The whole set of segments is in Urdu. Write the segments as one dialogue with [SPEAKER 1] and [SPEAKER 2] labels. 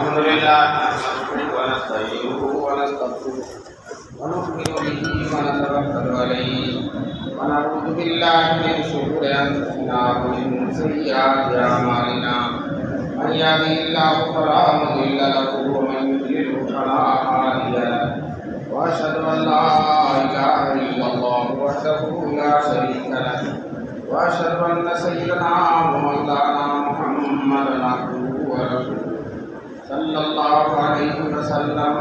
[SPEAKER 1] الحمد لله نحمده ونستعينه ونستغفره ونؤمن به ونتوكل عليه ونعوذ بالله من شرور انفسنا ومن سيئات اعمالنا من يهده الله فلا مضل له ومن يضلل فلا هادي له واشهد ان لا اله الا الله وحده لا شريك له واشهد ان سيدنا ومولانا محمدا عبده ورسوله صلى الله عليه وسلم.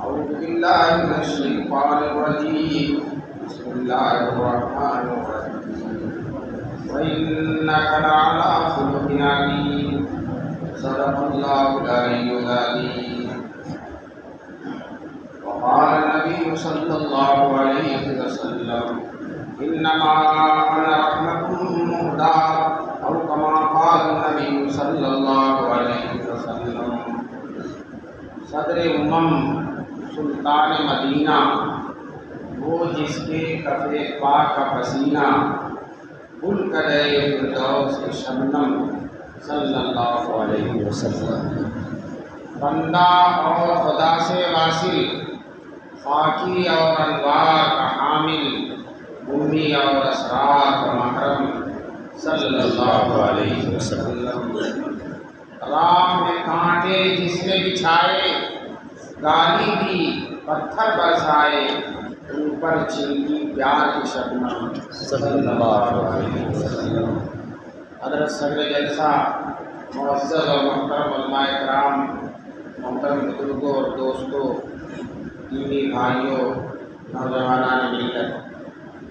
[SPEAKER 1] اعوذ بالله من الشيطان الرجيم. بسم الله الرحمن الرحيم. وانك لعلى خلق عظيم. صدق الله العلي العظيم. وقال النبي صلى الله عليه وسلم انما انا رحمة مهداة او كما قال النبي صلى الله عليه وسلم. صدر امم سلطان مدینہ وہ جس کے کف پاک کا پسینہ بل کرے فردوس کے شبنم صلی اللہ علیہ وسلم. بندہ اور خدا سے واصل، خاکی اور انوار کا حامل، امی اور اسرار کا محرم صلی اللہ علیہ وسلم. راہ میں کانٹے جس نے بچھائے، گالی دی پتھر برسائے، اوپر چھینی پیار کی شبنم صلی اللہ علیہ وسلم. حضرت صدر جلسہ، معزز اور محترم علماء کرام، محترم بزرگوں اور دوستوں، دینی بھائیوں، نوجوانان ملت،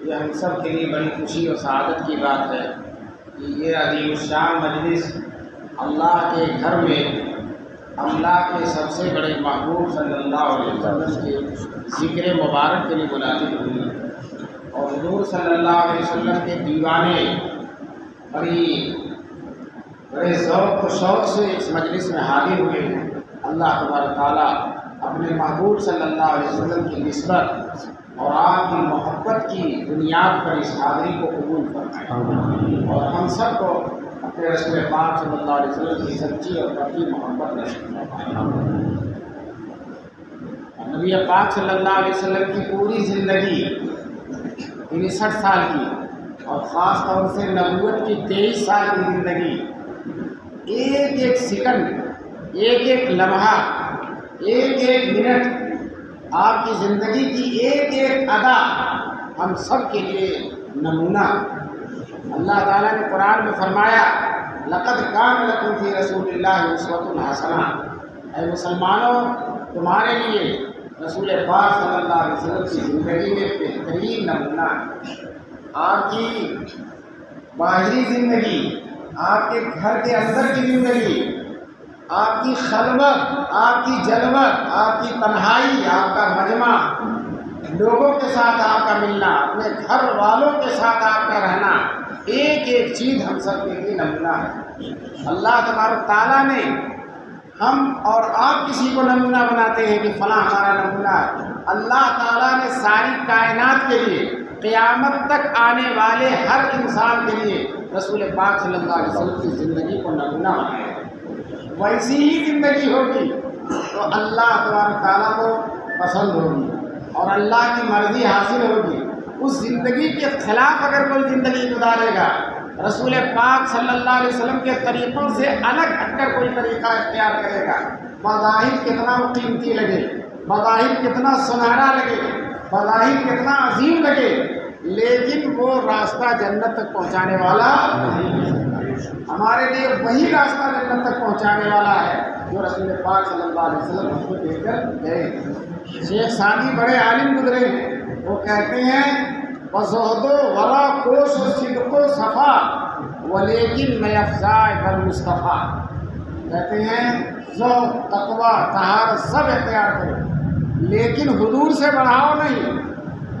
[SPEAKER 1] یہ ہم سب کے لیے بڑی خوشی اور سعادت کی بات ہے کہ یہ عظیم الشان مجلس اللہ کے گھر میں اللہ کے سب سے بڑے محبوب صلی اللہ علیہ وسلم کے ذکر مبارک کے لیے منعقد ہوئی، اور حضور صلی اللہ علیہ وسلم کے دیوانے بڑے ذوق و شوق سے اس مجلس میں حاضر ہوئے ہیں. اللہ تبارک تعالیٰ اپنے محبوب صلی اللہ علیہ وسلم کی نسبت اور آپ کی محبت کی بنیاد پر اس حاضری کو قبول فرمائے، اور ہم سب کو اپنے رسول پاک صلی اللہ علیہ وسلم کی سچی اور پکی محبت نصیب فرمائے. نبی پاک صلی اللہ علیہ وسلم کی پوری زندگی 63 سال کی، اور خاص طور سے نبوت کی 23 سال کی زندگی، ایک ایک سیکنڈ، ایک ایک لمحہ، ایک ایک منٹ، آپ کی زندگی کی ایک ایک ادا ہم سب کے لیے نمونہ. اللہ تعالیٰ نے قرآن میں فرمایا لقد کان لکم فی رسول اللہ اسوۃ حسنہ. اے مسلمانوں، تمہارے لیے رسول پاک صلی اللہ علیہ وسلم کی زندگی میں بہترین نمونہ ہے. آپ کی باہری زندگی، آپ کے گھر کے اندر کی زندگی، آپ کی خلوت، آپ کی جلوت، آپ کی تنہائی، آپ کا مجمع، لوگوں کے ساتھ آپ کا ملنا، اپنے گھر والوں کے ساتھ آپ کا رہنا، ایک ایک چیز ہم سب کے لیے نمونہ ہے. اللہ تبارک تعالیٰ نے ہم اور آپ کسی کو نمونہ بناتے ہیں کہ فلاں ہمارا نمونہ ہے. اللہ تعالیٰ نے ساری کائنات کے لیے، قیامت تک آنے والے ہر انسان کے لیے رسول پاک صلی اللہ علیہ وسلم کی زندگی کو نمونہ بنایا. ویسی ہی زندگی ہوگی تو اللہ تبارک تعالیٰ کو پسند ہوگی اور اللہ کی مرضی حاصل ہوگی. اس زندگی کے خلاف اگر کوئی زندگی گزارے گا، رسول پاک صلی اللہ علیہ وسلم کے طریقوں سے الگ ہٹ کر کوئی طریقہ اختیار کرے گا، بظاہر کتنا وہ قیمتی لگے، بظاہر کتنا سنہرا لگے، بظاہر کتنا عظیم لگے، لیکن وہ راستہ جنت تک پہنچانے والا نہیں ہے. ہمارے لیے وہی راستہ جنت تک پہنچانے والا ہے جو رسول پاک صلی اللہ علیہ وسلم ہم کو دے کر گئے. شیخ سعدی بڑے عالم گزرے ہیں، وہ کہتے ہیں وزہد و ورا کوش و صدق و صفا ولیکن میفزائے بالمصطفیٰ. کہتے ہیں ذوق، تقوی، طہارت سب اختیار کرو لیکن حضور سے بڑھاؤ نہیں.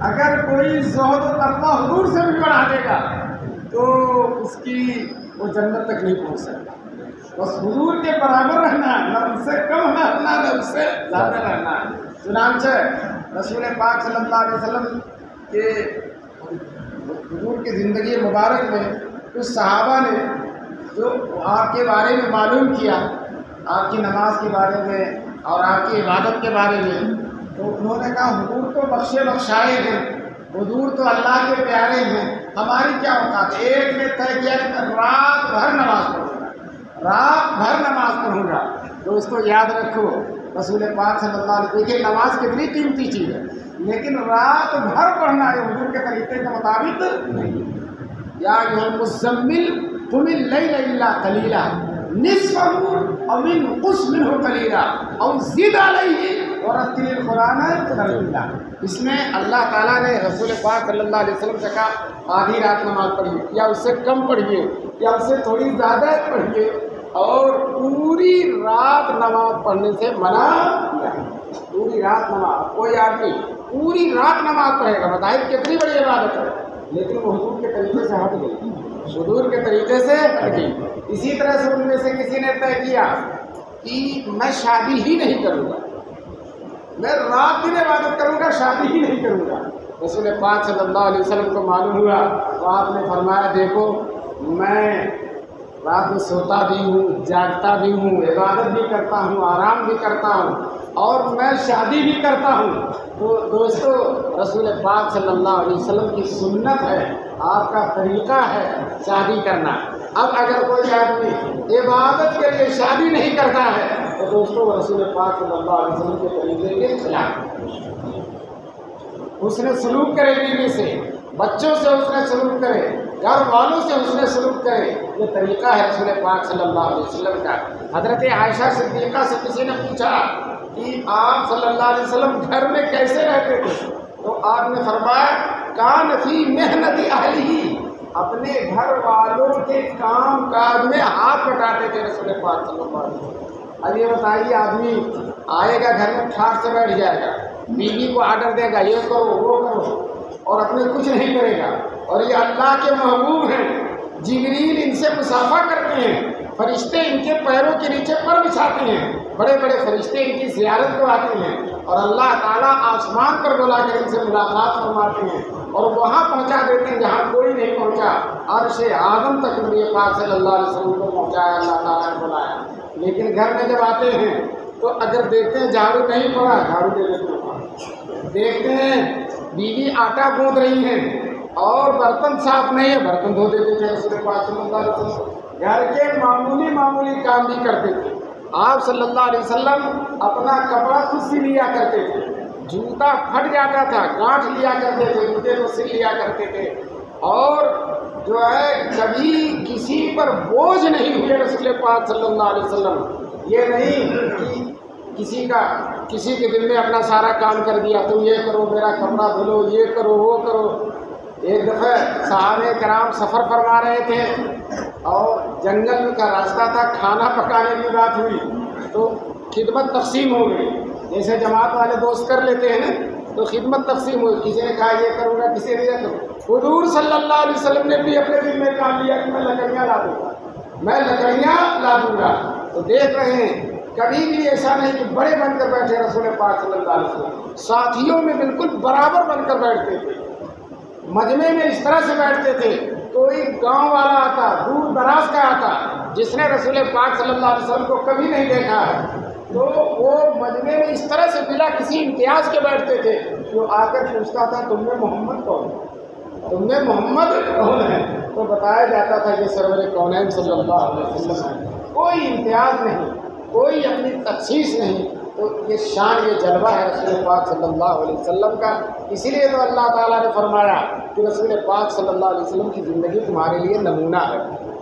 [SPEAKER 1] اگر کوئی زہد و تقوی حضور سے بھی بڑھا دے گا تو اس کی وہ جنت تک نہیں پہنچ سکتا. بس حضور کے برابر رہنا ہے، نہ ان سے کم رہنا نہ ان سے زیادہ رہنا ہے. چنانچہ رسول پاک صلی اللہ علیہ وسلم کے حضور کی زندگی مبارک میں کچھ صحابہ نے جو آپ کے بارے میں معلوم کیا آپ کی نماز کے بارے میں اور آپ کی عبادت کے بارے میں، تو انہوں نے کہا حضور تو بخشے بخشائے ہیں، حضور تو اللہ کے پیارے ہیں، ہماری کیا اوقات ہے؟ ایک نے طے کیا کہ رات بھر نماز پڑھوں گا، رات بھر نماز پڑھوں گا۔ دوستو یاد رکھو، رسول پاک صلی اللہ علیہ وسلم، دیکھیے نماز کتنی قیمتی چیز ہے، لیکن رات بھر پڑھنا ہے حضور کے طریقے کے مطابق نہیں۔ یا ایھا المزمل قم اللیل الا قلیلا نصفہ او انقص منہ قلیلا او زد علیہ ورتل القرآن ترتیلا۔ اس میں اللہ تعالیٰ نے رسول پاک صلی اللہ علیہ وسلم سے کہا آدھی رات نماز پڑھیے، یا اس سے کم پڑھیے، یا اس سے تھوڑی زیادہ پڑھیے، اور پوری رات نماز پڑھنے سے منع کیا۔ پوری رات نماز، کوئی آدمی پوری رات نماز پڑھے گا، بتائیے کتنی بڑی عبادت ہے، لیکن وہ حضور کے طریقے سے ہٹ گئی، حضور کے طریقے سے ہٹ گئی۔ اسی طرح سے ان میں سے کسی نے طے کیا کہ میں شادی ہی نہیں کروں گا، میں رات دن عبادت کروں گا، شادی ہی نہیں کروں گا۔ رسول پاک صلی اللہ علیہ وسلم کو معلوم ہوا تو آپ نے فرمایا دیکھو میں رات میں سوتا بھی ہوں، جاگتا بھی ہوں، عبادت بھی کرتا ہوں، آرام بھی کرتا ہوں، اور میں شادی بھی کرتا ہوں۔ تو دوستو رسول پاک صلی اللہ علیہ وسلم کی سنت ہے، آپ کا طریقہ ہے شادی کرنا۔ اب اگر کوئی آدمی عبادت کے لیے شادی نہیں کرتا ہے تو دوستو رسول پاک صلی اللہ علیہ وسلم کے طریقے کے خلاف، حسن سلوک کرے، بیوی سے، بچوں سے حسن سلوک کرے، گھر والوں سے حسن سلوک کرے، یہ طریقہ ہے رسول پاک صلی اللہ علیہ وسلم کا۔ حضرت عائشہ صدیقہ سے کسی نے پوچھا کہ آپ صلی اللہ علیہ وسلم گھر میں کیسے رہتے تھے؟ تو آپ نے فرمایا کان فی محنت اہلہ، اپنے گھر والوں کے کام کاج میں ہاتھ بٹاتے تھے رسول پاک صلی اللہ علیہ وسلم۔ اب یہ بتائیے آدمی آئے گا گھر میں ٹھاٹ سے بیٹھ جائے گا، بیوی کو آرڈر دے گا یہ کرو وہ کرو، اور اپنے کچھ نہیں کرے گا، اور یہ اللہ کے محبوب ہیں، جبریل ان سے مصافحہ کرتے ہیں، فرشتے ان کے پیروں کے نیچے پر بچھاتے ہیں، بڑے بڑے فرشتے ان کی زیارت کو آتے ہیں، اور اللہ تعالیٰ آسمان پر بلا کر ان سے ملاقات فرماتے ہیں، اور وہاں پہنچا دیتے ہیں جہاں کوئی نہیں پہنچا، عرش اعظم تک نبی پاک صلی اللہ علیہ وسلم کو پہنچایا، اللہ تعالیٰ نے بلایا۔ لیکن گھر میں جب آتے ہیں تو اگر دیکھتے ہیں جھاڑو نہیں پڑا، جھاڑو دے دیتے ہیں، دیکھتے ہیں بیوی آٹا گوندھ رہی ہیں اور برتن صاف نہیں ہے، برتن دھو دیتے تھے رسول پاک صلی اللہ علیہ وسلم۔ گھر کے معمولی کام بھی کرتے تھے۔ آپ صلی اللہ علیہ وسلم اپنا کپڑا خود سی لیا کرتے تھے، جوتا پھٹ جاتا تھا گانٹھ لیا کرتے تھے، جوتے کو سل لیا کرتے تھے، اور جو ہے کبھی کسی پر بوجھ نہیں ہوئے رسول پاک صلی اللہ علیہ وسلم۔ یہ نہیں کہ کسی کے دل میں اپنا سارا کام کر دیا، تم یہ کرو، میرا کپڑا دھلو، یہ کرو وہ کرو۔ ایک دفعہ صحابہ کرام سفر فرما رہے تھے اور جنگل کا راستہ تھا، کھانا پکانے کی بات ہوئی تو خدمت تقسیم ہو گئی، جیسے جماعت والے دوست کر لیتے ہیں نا، تو خدمت تقسیم ہوئی، کسی نے کہا یہ کروں گا، کسی نے یہ کروں۔ حضور صلی اللہ علیہ وسلم نے بھی اپنے دل میں کام لیا کہ میں لکڑیاں لا دوں گا، میں لکڑیاں لا دوں گا۔ تو دیکھ رہے ہیں کبھی بھی ایسا نہیں کہ بڑے بن کر بیٹھے رسول پاک صلی اللہ علیہ وسلم، ساتھیوں میں بالکل برابر بن کر بیٹھتے تھے، مجمع میں اس طرح سے بیٹھتے تھے۔ کوئی گاؤں والا آتا، دور دراز کا آتا، جس نے رسول پاک صلی اللہ علیہ وسلم کو کبھی نہیں دیکھا ہے، تو وہ مجمع میں اس طرح سے بلا کسی امتیاز کے بیٹھتے تھے، جو آ کر پوچھتا تھا تم میں محمد کون ہے، تم میں محمد کون ہے، تو بتایا جاتا تھا یہ سرور کونین صلی اللہ علیہ وسلم ہے۔ کوئی امتیاز نہیں، کوئی اپنی تخصیص نہیں، تو یہ شان، یہ جلوہ ہے رسول پاک صلی اللہ علیہ وسلم کا۔ اسی لیے تو اللہ تعالیٰ نے فرمایا کہ رسول پاک صلی اللہ علیہ وسلم کی زندگی تمہارے لیے نمونہ ہے۔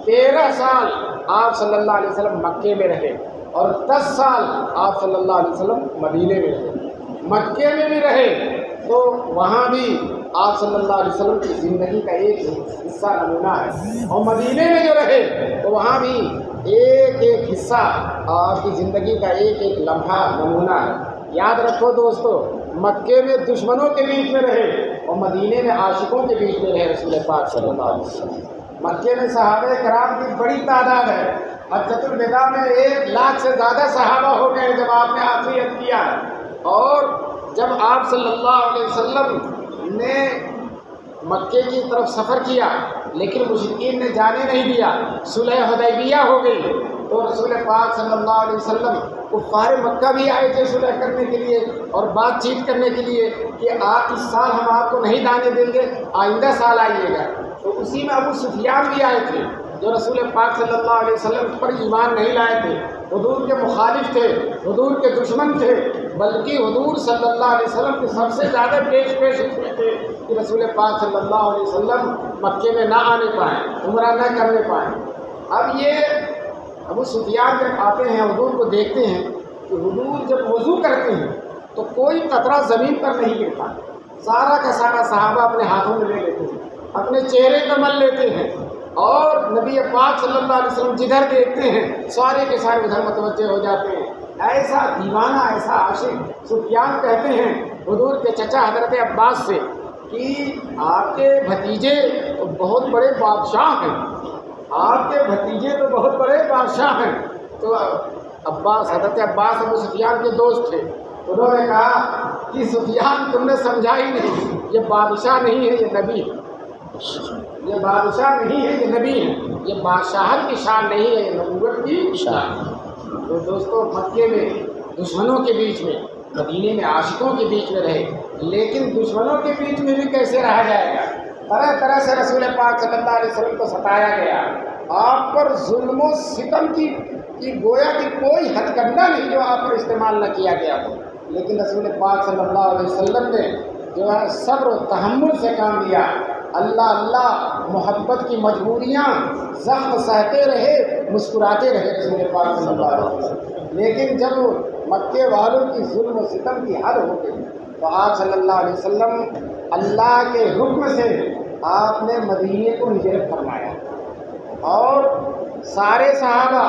[SPEAKER 1] 13 سال آپ صلی اللہ علیہ وسلم مکے میں رہے، اور 10 سال آپ صلی اللہ علیہ وسلم مدینے میں رہے۔ مکے میں بھی رہے تو وہاں بھی آپ صلی اللہ علیہ وسلم کی زندگی کا ایک حصہ نمونہ ہے، اور مدینے میں جو رہے تو وہاں بھی ایک ایک حصہ آپ کی زندگی کا ایک ایک لمحہ نمونہ ہے۔ یاد رکھو دوستو، مکے میں دشمنوں کے بیچ میں رہے اور مدینے میں عاشقوں کے بیچ میں رہے رسول پاک صلی اللہ علیہ وسلم۔ مکے میں صحابہ کرام کی بڑی تعداد ہے، حجۃ الوداع میں 1 لاکھ سے زیادہ صحابہ ہو گئے جب آپ نے آخری عہد کیا، اور جب آپ صلی اللہ علیہ وسلم نے مکے کی طرف سفر کیا لیکن مشرکین نے جانے نہیں دیا، صلح حدیبیہ ہو گئی، تو رسول پاک صلی اللہ علیہ وسلم کفار مکہ بھی آئے تھے صلح کرنے کے لیے اور بات چیت کرنے کے لیے کہ آپ اس سال ہم آپ کو نہیں دانے دیں گے، آئندہ سال آئیے گا۔ تو اسی میں ابو سفیان بھی آئے تھے جو رسول پاک صلی اللہ علیہ وسلم پر ایمان نہیں لائے تھے، حضور کے مخالف تھے، حضور کے دشمن تھے، بلکہ حضور صلی اللہ علیہ وسلم کے سب سے زیادہ پیش ہوئے تھے کہ رسول پاک صلی اللہ علیہ وسلم مکے میں نہ آنے پائیں، عمرہ نہ کرنے پائیں۔ اب یہ ابو سفیان جب آتے ہیں حضور کو دیکھتے ہیں کہ حضور جب وضو کرتے ہیں تو کوئی قطرہ زمین پر نہیں گرتا، سارا کا سارا صحابہ اپنے ہاتھوں میں لے لیتے ہیں، اپنے چہرے پہ مل لیتے ہیں، اور نبی پاک صلی اللہ علیہ وسلم جدھر دیکھتے ہیں سارے کے سارے ادھر متوجہ ہو جاتے ہیں۔ ایسا دیوانہ، ایسا عاشق سفیان کہتے ہیں حضور کے چچا حضرت عباس سے کہ آپ کے بھتیجے تو بہت بڑے بادشاہ ہیں، آپ کے بھتیجے تو بہت بڑے بادشاہ ہیں۔ تو عباس، حضرت عباس ابو سفیان کے دوست تھے، انہوں نے کہا کہ سفیان تم نے سمجھا ہی نہیں، یہ بادشاہ نہیں ہے، یہ نبی ہے، یہ بادشاہ نہیں ہے، یہ نبی ہے، یہ بادشاہت کی شان نہیں ہے، یہ نبوت کی شان ہے۔ تو دوستو مکے میں دشمنوں کے بیچ میں، مدینے میں عاشقوں کے بیچ میں رہے، لیکن دشمنوں کے بیچ میں بھی کیسے رہا جائے گا؟ طرح طرح سے رسول پاک صلی اللہ علیہ وسلم کو ستایا گیا، آپ پر ظلم و ستم کی گویا کہ کوئی ہتھ کنڈا نہیں جو آپ پر استعمال نہ کیا گیا ہو، لیکن رسول پاک صلی اللہ علیہ وسلم نے جو ہے صبر و تحمل سے کام لیا۔ اللہ محبت کی مجبوریاں، زخم سہتے رہے، مسکراتے رہے رسول پاک صلی اللہ علیہ وسلم۔ لیکن جب مکے والوں کی ظلم و ستم کی حد ہو گئی تو آپ صلی اللہ علیہ وسلم اللہ کے حکم سے آپ نے مدینے کو ہجرت فرمایا، اور سارے صحابہ،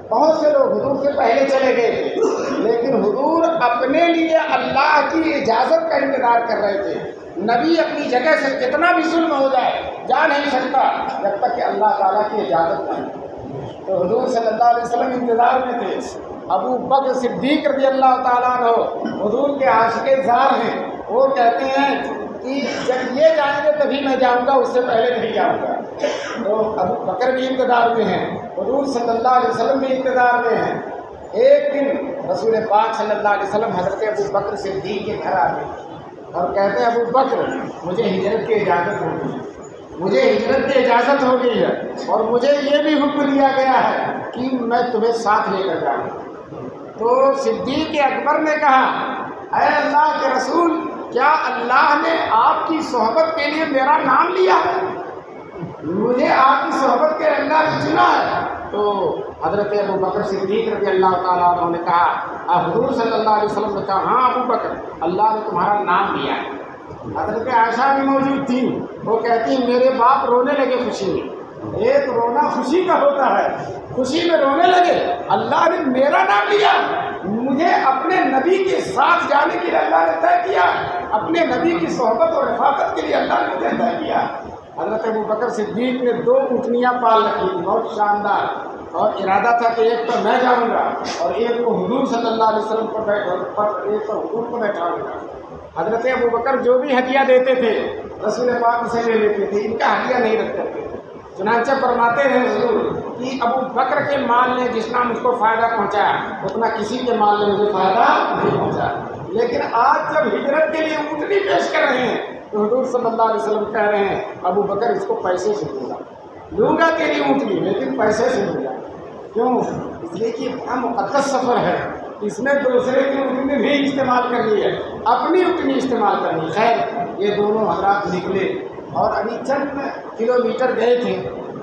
[SPEAKER 1] بہت سے لوگ حضور سے پہلے چلے گئے تھے، لیکن حضور اپنے لیے اللہ کی اجازت کا انتظار کر رہے تھے۔ نبی اپنی جگہ سے کتنا بھی ظلم ہو جائے جا نہیں سکتا جب تک کہ اللہ تعالیٰ کی اجازت نہ ہو۔ تو حضور صلی اللہ علیہ وسلم انتظار میں تھے۔ ابو بکر صدیق رضی اللہ تعالیٰ عنہ حضور کے عاشق زار ہیں، وہ کہتے ہیں کہ جب یہ جائیں گے تبھی میں جاؤں گا، اس سے پہلے نہیں جاؤں گا۔ تو ابو بکر بھی انتظار میں ہیں، حضور صلی اللہ علیہ وسلم بھی انتظار میں ہیں۔ ایک دن رسول پاک صلی اللہ علیہ وسلم حضرت ابو بکر صدیق کے گھر آتے اور کہتے ہیں ابو بکر مجھے ہجرت کی اجازت ہو گئی ہے، مجھے ہجرت کی اجازت ہو گئی ہے، اور مجھے یہ بھی حکم دیا گیا ہے کہ میں تمہیں ساتھ لے کر جاؤں۔ تو صدیق اکبر نے کہا اے اللہ کے رسول، کیا اللہ نے آپ کی صحبت کے لیے میرا نام لیا ہے؟ مجھے آپ کی صحبت کے اللہ نے چنا ہے۔ تو حضرت ابو بکر صدیق رضی اللہ تعالیٰ عنہ نے کہا، حضور صلی اللہ علیہ وسلم نے کہا ہاں ابو بکر، اللہ نے تمہارا نام لیا ہے۔ حضرت عائشہ بھی موجود تھی، وہ کہتی ہیں میرے باپ رونے لگے خوشی میں۔ ایک رونا خوشی کا ہوتا ہے، خوشی میں رونے لگے، اللہ نے میرا نام لیا، مجھے اپنے نبی کے ساتھ جانے کے لیے اللہ نے طے کیا، اپنے نبی کی صحبت اور رفاقت کے لیے اللہ نے مجھے طے کیا۔ حضرت ابو بکر صدیق نے 2 اونٹنیاں پال رکھی تھی، بہت شاندار، اور ارادہ تھا کہ ایک پر میں جاؤں گا اور ایک کو حضور صلی اللہ علیہ وسلم پر ایک پر حضور کو بیٹھاؤں گا۔ حضرت ابو بکر جو بھی ہدیہ دیتے تھے رسول پاک سے لے لیتے تھے، ان کا ہدیہ نہیں رکھ کرتے تھے۔ چنانچہ فرماتے ہیں حضور کہ ابو بکر کے مال نے جتنا مجھ کو فائدہ پہنچایا اتنا کسی کے مال نے مجھے فائدہ نہیں پہنچایا۔ لیکن آج جب ہجرت کے لیے اونٹنی پیش کر رہے ہیں تو حضور صلی اللہ علیہ وسلم کہہ رہے ہیں ابو بکر اس کو پیسے سے لوں گا تیری اونٹنی، لیکن پیسے سے لوں گا۔ کیوں؟ اس لیے کہ بڑا مقدس سفر ہے، اس میں دوسرے کی اونٹنی بھی استعمال کرنی ہے، اپنی اونٹنی استعمال کرنی۔ خیر یہ دونوں حضرات نکلے اور ابھی چند کلومیٹر گئے تھے،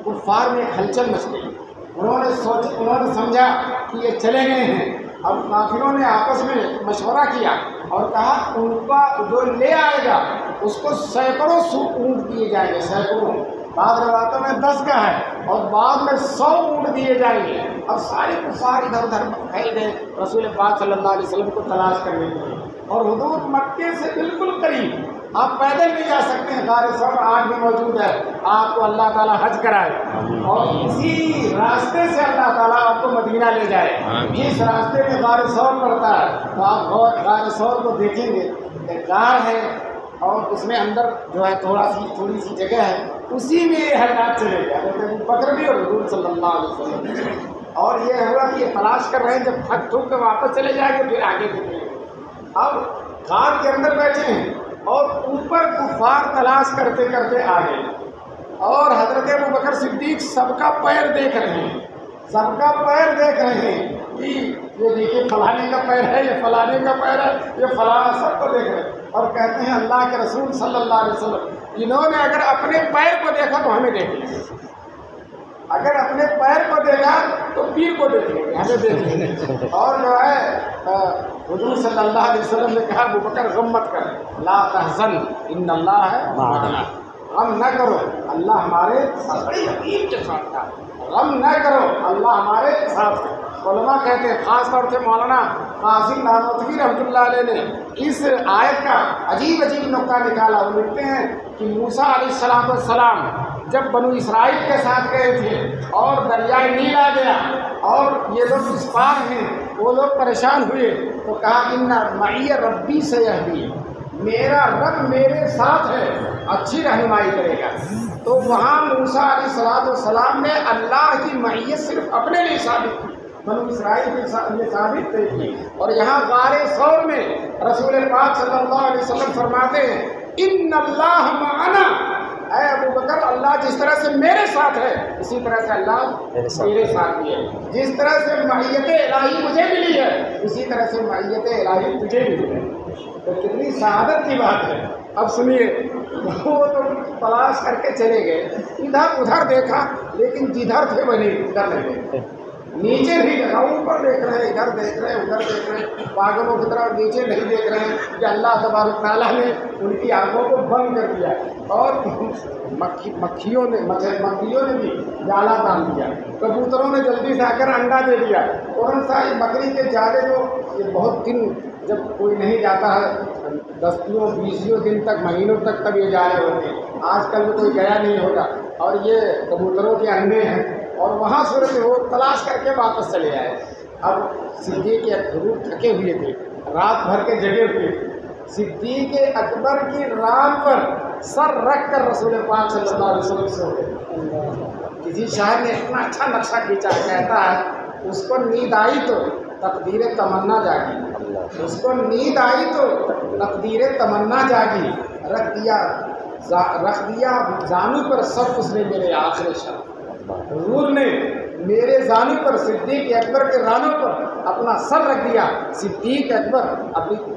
[SPEAKER 1] کفار میں ہلچل مچ گئی۔ انہوں نے سمجھا کہ یہ چلے گئے ہیں۔ اب کافروں نے آپس میں مشورہ کیا اور کہا ان کا جو لے آئے گا اس کو سینکڑوں اونٹ دیے جائیں گے، سینکڑوں، بعض روایتوں میں 10 کا ہے اور بعد میں 100 اونٹ دیے جائیں گے۔ اب سارے کفار ادھر ادھر پھیل گئے رسول پاک صلی اللہ علیہ وسلم کو تلاش کرنے کے لیے، اور حضور مکے سے بالکل قریب، آپ پیدل بھی جا سکتے ہیں، غار ثور آج بھی موجود ہے، آپ کو اللہ تعالیٰ حج کرائے اور اسی راستے سے اللہ تعالیٰ آپ کو مدینہ لے جائے۔ جس راستے میں غار ثور پڑتا ہے تو آپ غار ثور کو دیکھیں گے، ایک غار ہے اور اس میں اندر جو ہے تھوڑی سی جگہ ہے، اسی میں یہ حضرات چلے گئے، حضرت ابو بکر بھی اور حضور صلی اللہ علیہ وسلم۔ اور یہ ہوا کہ یہ تلاش کر رہے ہیں، جب تھک تھک کے واپس چلے جائیں گے پھر آگے دیکھیں گے۔ اب غار کے اندر بیٹھے ہیں اور اوپر کفار تلاش کرتے کرتے آ گئے، اور حضرت ابوبکر صدیق سب کا پیر دیکھ رہے ہیں، سب کا پیر دیکھ رہے ہیں کہ یہ دیکھیے فلانے کا پیر ہے، یہ فلانے کا پیر ہے، یہ فلانا، سب کو دیکھ رہے ہیں، اور کہتے ہیں اللہ کے رسول صلی اللہ علیہ وسلم انہوں نے اگر اپنے پیر کو دیکھا تو ہمیں دیکھ لیں، اگر اپنے پیر کو دیکھا تو پیر کو دیکھ لیں گے، ہمیں دیکھ لیں گے۔ اور جو ہے حضور صلی اللہ علیہ وسلم نے کہا ابوبکر غم مت کر، لا تحزن ان اللہ ہے معنا، غم نہ کرو اللہ ہمارے ساتھ، بڑی یقین کے ساتھ تھا، غم نہ کرو اللہ ہمارے ساتھ۔ علماء کہتے ہیں، خاص طور سے مولانا قاسم نانوتوی رحمۃ اللہ علیہ نے اس آیت کا عجیب عجیب نقطہ نکالا۔ وہ لکھتے ہیں کہ موسیٰ علیہ السلام جب بنو اسرائیل کے ساتھ گئے تھے اور دریائے نیل آ گیا اور یہ لوگ اس پار ہیں، وہ لوگ پریشان ہوئے تو کہا ان معی ربی سیہدین، میرا رب میرے ساتھ ہے، اچھی رہنمائی کرے گا۔ تو وہاں موسیٰ علیہ السلام نے اللہ کی معیت صرف اپنے لیے ثابت کی، بنو اسرائیل کے لیے ثابت نہیں کی۔ اور یہاں غار ثور میں رسول پاک صلی اللہ علیہ وسلم فرماتے ہیں ان اللہ معنا، اے ابوبکر اللہ جس طرح سے میرے ساتھ ہے اسی طرح سے اللہ میرے ساتھ بھی ہے، جس طرح سے معیت الہی مجھے ملی ہے اسی طرح سے معیت الہی تجھے ملی ہے۔ تو کتنی سعادت کی بات ہے۔ اب سنیے، وہ تو تلاش کر کے چلے گئے، ادھر ادھر دیکھا لیکن جدھر تھے وہیں ادھر نہیں دیکھتے، نیچے بھی دیکھا، اوپر دیکھ رہے ہیں، ادھر دیکھ رہے ہیں، ادھر دیکھ رہے ہیں، پاگلوں کی طرح نیچے نہیں دیکھ رہے ہیں کہ اللہ تبارک تعالیٰ نے ان کی آنکھوں کو بند کر دیا، اور مکھیوں نے بھی جالا ڈال دیا، کبوتروں نے جلدی سے آ کر انڈا دے دیا۔ فوراً سا بکری کے جالے کو یہ بہت دن جب کوئی نہیں جاتا ہے، 10-20 دن تک، مہینوں تک تب یہ جالے ہوتے ہیں، آج کل میں کوئی گیا نہیں ہوگا، اور یہ کبوتروں کے انڈے ہیں، اور وہاں صورت وہ تلاش کر کے واپس چلے آئے۔ اب صدیق اکبر تھکے ہوئے تھے، رات بھر کے جگے ہوئے تھے، صدیق اکبر کی رات پر سر رکھ کر رسول پاک صلی اللہ علیہ وسلم سو گئے۔ کسی شاعر نے اتنا اچھا نقشہ کھینچا، کہتا ہے اس کو نیند آئی تو تقدیر تمنا جاگی، اس کو نیند آئی تو تقدیر تمنا جاگی، رکھ دیا زانو پر سب اس نے میرے آخر شب، حضور نے میرے زانو پر، صدیق اکبر کے رانوں پر اپنا سر رکھ دیا۔ صدیق اکبر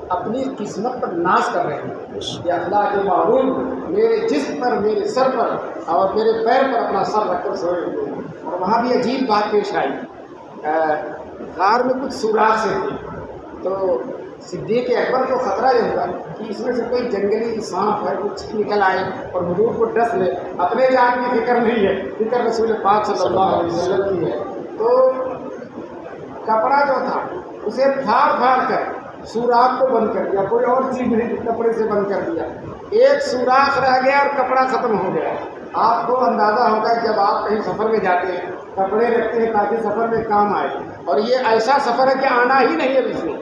[SPEAKER 1] اپنی قسمت پر ناز کر رہے ہیں کہ اللہ کے محبوب میرے جسم پر، میرے سر پر اور میرے پیر پر اپنا سر رکھ کر سوئے ہوئے۔ اور وہاں بھی عجیب بات پیش آئی، غار میں کچھ سوراخ سے تھی، تو صدیق اکبر کو خطرہ یہ ہوا کہ اس میں سے کوئی جنگلی سانپ ہے کچھ نکل آئے اور حضور کو ڈس لے، اپنے جان کی فکر نہیں ہے، فکر رسول پاک صلی اللہ علیہ وسلم کی ہے۔ تو کپڑا جو تھا اسے پھاڑ کر سوراخ کو بند کر دیا، کوئی اور چیز نہیں، کپڑے سے بند کر دیا، ایک سوراخ رہ گیا اور کپڑا ختم ہو گیا۔ آپ کو اندازہ ہوگا جب آپ کہیں سفر میں جاتے ہیں کپڑے رکھتے ہیں تاکہ سفر میں کام آئے، اور یہ ایسا سفر ہے کہ آنا ہی نہیں ہے، اس میں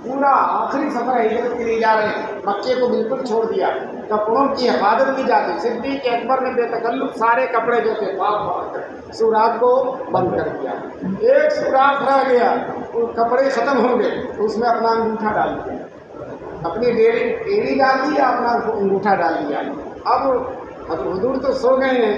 [SPEAKER 1] پورا آخری سفر ہے، ہجرت کے لیے جا رہے ہیں، مکے کو بالکل چھوڑ دیا، کپڑوں کی حفاظت کی جاتی۔ صدیق اکبر نے بے تکلف سارے کپڑے جو تھے پھاڑ کر سوراخ کو بند کر دیا، ایک سوراخ رہ گیا، وہ کپڑے ختم ہو گئے تو اس میں اپنا انگوٹھا ڈال دیا، اپنی ڈیری ڈال دیا، اپنا انگوٹھا ڈال دیا۔ اب حضور تو سو گئے ہیں،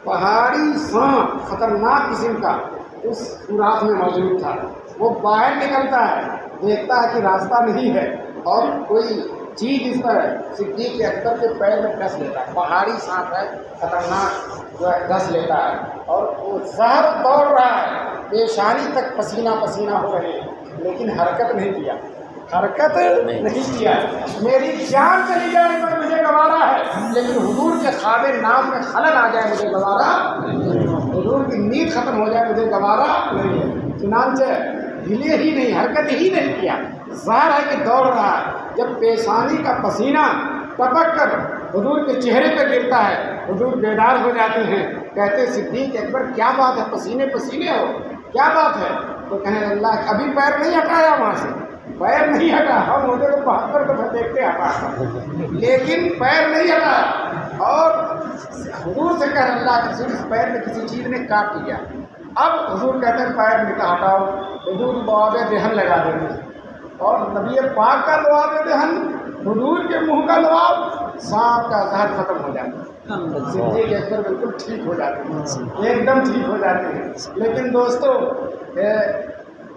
[SPEAKER 1] پہاڑی سانپ خطرناک قسم کا اس سوراخ میں موجود تھا، وہ باہر نکلتا ہے، دیکھتا ہے کہ راستہ نہیں ہے اور کوئی چیز اس پر صدیق اکبر کے پیر میں ڈس لیتا ہے، پہاڑی سانپ ہے، خطرناک جو ہے ڈس لیتا ہے، اور وہ زہر دوڑ رہا ہے، پیشانی تک پسینہ پسینہ ہو رہے ہیں، لیکن حرکت نہیں کیا، حرکت نہیں کیا۔ میری جان چلی جائے پر مجھے گوارا ہے، لیکن حضور کے خواب نام میں خلل آ جائے مجھے گوارا نہیں، حضور کی نیند ختم ہو جائے مجھے گوارا نہیں ہے۔ چنانچہ ہلے ہی نہیں، حرکت ہی نہیں کیا، ظاہر ہے کہ دوڑ رہا ہے۔ جب پیشانی کا پسینہ ٹپک کر حضور کے چہرے پہ گرتا ہے، حضور بیدار ہو جاتے ہیں، کہتے صدیق اکبر کیا بات ہے، پسینے پسینے ہو، کیا بات ہے؟ تو کہنے اللہ ابھی پیر نہیں ہٹایا، وہاں سے پیر نہیں ہٹا، ہم مجھے تو 72 دفعہ دیکھتے ہٹا، لیکن پیر نہیں ہٹا، اور حضور سے کہہ اللہ کہ اس پیر میں کسی چیز نے کاٹ لیا، اب حضور کہتے ہیں پیر نکاح ہٹاؤ، حضور لعاب دہن لگا دیتے ہیں، اور نبی پاک کا لعاب دہن، حضور کے منہ کا لعاب، سانپ کا زہر ختم ہو جاتا ہے، صدیق اکبر بالکل ٹھیک ہو جاتے ہیں، ایک دم ٹھیک ہو جاتے ہیں۔ لیکن دوستو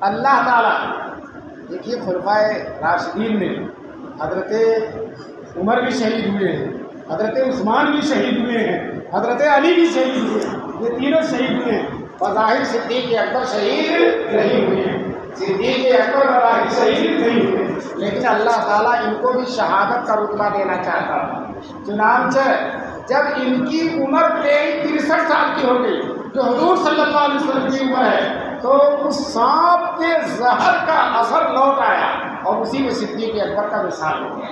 [SPEAKER 1] اللہ تعالیٰ دیکھیے خلفائے راشدین میں حضرت عمر بھی شہید ہوئے ہیں، حضرت عثمان بھی شہید ہوئے ہیں، حضرت علی بھی شہید ہوئے ہیں، یہ تینوں شہید ہوئے ہیں، بظاہر صدیق اکبر شہید نہیں ہوئے ہیں، صدیق اکبر بظاہر شہید نہیں ہوئے، لیکن اللہ تعالیٰ ان کو بھی شہادت کا رتبہ دینا چاہتا ہے۔ چنانچہ جب ان کی عمر 63 سال کی ہو گئی، جو حضور صلی اللہ علیہ وسلم کی عمر ہے، تو اس سانپ کے زہر کا اثر لوٹ آیا اور اسی میں صدیق اکبر کا وصال ہو گیا۔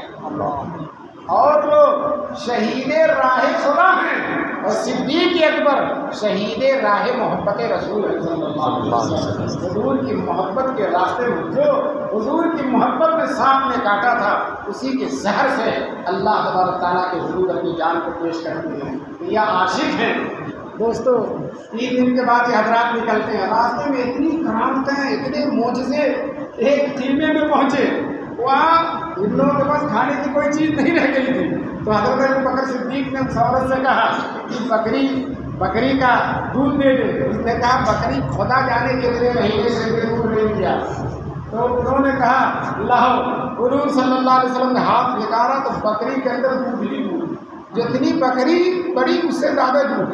[SPEAKER 1] اور لوگ شہید راہ خدا ہیں اور صدیق اکبر شہید راہ محبت رسول صلی اللہ علیہ وسلم، حضور کی محبت کے راستے میں جو حضور کی محبت میں سانپ نے کاٹا تھا، اسی کے زہر سے اللہ تبارک تعالیٰ کے حضور اپنی جان کو پیش کرتے ہیں۔ یہ عاشق ہیں دوستو۔ 3 دن کے بعد یہ حضرات نکلتے ہیں، راستے میں اتنی کرامتیں، اتنے معجزے، ایک خیمے میں پہنچے، وہاں ان لوگوں کے پاس کھانے کی کوئی چیز نہیں رہ گئی تھی، تو حضرت ابوبکر صدیق نے اس عورت سے کہا کہ بکری کا دودھ دے دے۔ اس نے کہا بکری خدا جانے کتنے مہینے سے دودھ نہیں دیا، تو انہوں نے کہا لاؤ۔ حضور صلی اللہ علیہ وسلم نے ہاتھ نکالا تو بکری کے اندر دودھ ہی دودھ، جتنی بکری بڑی اس سے زیادہ دودھ۔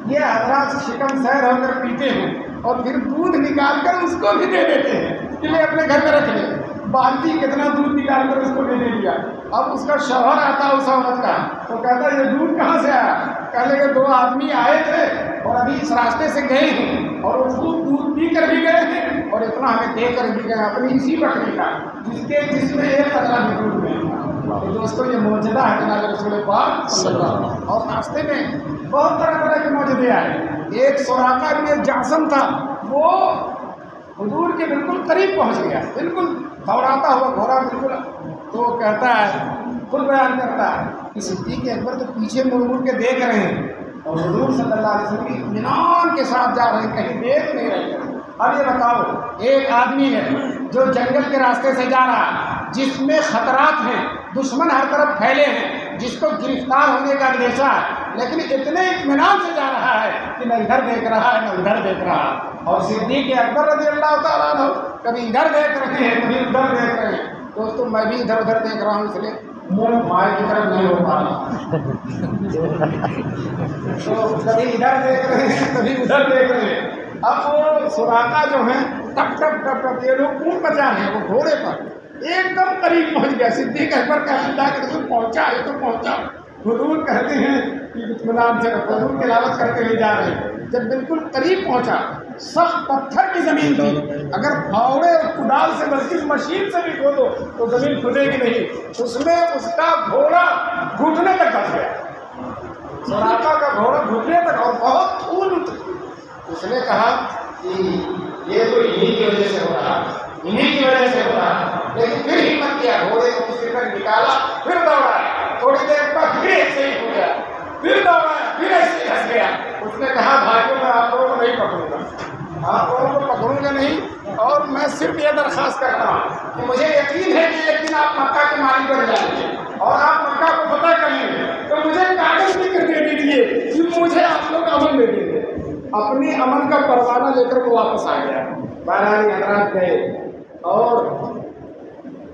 [SPEAKER 1] یہ حضرات شکم سیر ہو کر پیتے ہیں اور پھر دودھ نکال کر اس کو بھی دے دیتے ہیں کہ لے اپنے گھر میں رکھ لے۔ بالٹی کتنا دودھ نکال کر اس کو دے دیا۔ اب اس کا شوہر آتا اس عورت کا تو کہتا ہے یہ دودھ کہاں سے آیا؟ کہنے کہ 2 آدمی آئے تھے اور ابھی اس راستے سے گئے ہیں اور وہ دودھ پی کر بھی گئے ہیں اور اتنا ہمیں دے کر بھی گئے اپنی اسی بکری کا جس میں ایک قطرہ بھی دودھ نہیں۔ تو دوستو یہ معجزہ ہے جناب رسول پاک صلی اللہ علیہ وسلم، اور راستے میں بہت طرح کے معجزے آئے۔ ایک سراقہ بن جعصم تھا، وہ حضور کے بالکل قریب پہنچ گیا، بالکل دوڑاتا ہوا گھوڑا بالکل، تو کہتا ہے، خود بیان کرتا ہے کہ صدیق اکبر تو پیچھے مڑ مڑ کے دیکھ رہے ہیں اور حضور صلی اللہ علیہ وسلم کی اطمینان کے ساتھ جا رہے ہیں، کہیں دیکھ نہیں رہے۔ اب یہ بتاؤ، ایک آدمی ہے جو جنگل کے راستے سے جا رہا ہے، جس میں خطرات ہیں، دشمن ہر طرف پھیلے ہیں، جس کو گرفتار ہونے کا اندیشہ ہے، لیکن اتنے اطمینان سے جا رہا ہے کہ نہ ادھر دیکھ رہا ہے نہ ادھر دیکھ رہا ہے۔ اور صدیق اکبر رضی اللہ تعالیٰ عنہ کبھی ادھر دیکھ رہے ہیں کبھی ادھر دیکھ رہے ہیں۔ دوستو میں بھی ادھر ادھر دیکھ رہا ہوں، اس لیے منہ مائیں کی طرف نہیں ہو پا رہا، تو کبھی ادھر دیکھ رہے ہیں کبھی ادھر دیکھ رہے ہیں۔ اب وہ سراقہ جو ہیں ٹپ ٹپ ٹپ ٹپ یہ لوگ اونٹ بچا رہے ہیں، وہ گھوڑے پر ایک دم قریب پہنچ گیا۔ صدیق اکبر کا اللہ کے رسول پہنچا ہے تو پہنچا۔ حضور کہتے ہیں کہ اطمینان سے حضور کی تلاوت کرتے ہوئے جا رہے ہیں، جب بالکل قریب پہنچا، سخت پتھر کی زمین تھی، اگر پھاوڑے اور کدال سے بلکہ مشین سے بھی کھودو تو زمین کھدے گی نہیں۔ اس میں اس کا گھوڑا گھٹنے تک پھنس گیا، سراقہ کا گھوڑا گھٹنے تک، اور بہت پھول اتری۔ اس نے کہا کہ یہ تو انہیں کی وجہ سے ہو رہا، انہیں کی وجہ سے ہو رہا، لیکن پھر ہمت کیا، گھوڑے کو کسی طرح نکالا، پھر دوڑایا، تھوڑی دیر بعد پھر ایسے ہی ہو گیا، پھر دوڑایا، پھر ایسے ہی پھنس گیا۔ اس نے کہا بھائیوں میں آپ لوگوں کو نہیں پکڑوں گا، آپ لوگوں کو پکڑوں گا نہیں، اور میں صرف یہ درخواست کرتا ہوں کہ مجھے یقین ہے کہ ایک دن آپ مکہ کے مالک بن جائیں گے اور آپ مکہ کو فتح کریں گے، تو مجھے کاغذ بھی کر دے دیجیے کہ مجھے آپ لوگ امن دے دیں گے۔ اپنی امن کا پروانہ لے کر وہ واپس آ گیا۔ بہرحال حضرات گئے اور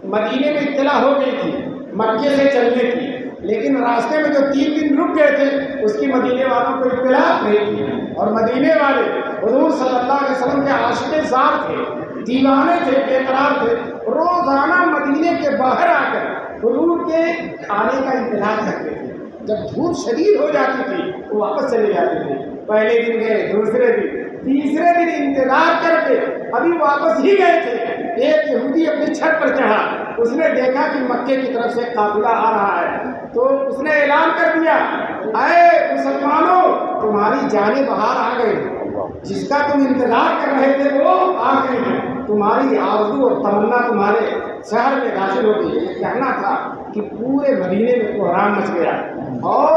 [SPEAKER 1] مدینے میں اطلاع ہو گئی تھی مکے سے چلنے کی، لیکن راستے میں جو 3 دن رک گئے تھے اس کی مدینے والوں کو اطلاع نہیں تھی، اور مدینے والے حضور صلی اللہ علیہ وسلم کے عاشق زار تھے، دیوانے تھے، بے قرار تھے، روزانہ مدینے کے باہر آ کر حضور کے آنے کا انتظار کرتے تھے۔ جب دھوپ شدید ہو جاتی تھی وہ واپس چلے جاتے تھے، پہلے دن گئے، دوسرے دن، تیسرے دن انتظار کر کے ابھی واپس ہی گئے تھے، ایک یہودی اپنی چھت پر چڑھا، اس نے دیکھا کہ مکے کی طرف سے قافلہ آ رہا ہے، تو اس نے اعلان کر دیا، اے مسلمانوں تمہاری جانیں باہر آ گئی، جس کا تم انتظار کر رہے تھے وہ آ گئے ہیں، تمہاری آرزو اور تمنا تمہارے شہر میں داخل ہو گئی۔ یہ کہنا تھا کہ پورے مدینے میں کوہرام مچ گیا، اور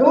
[SPEAKER 1] 2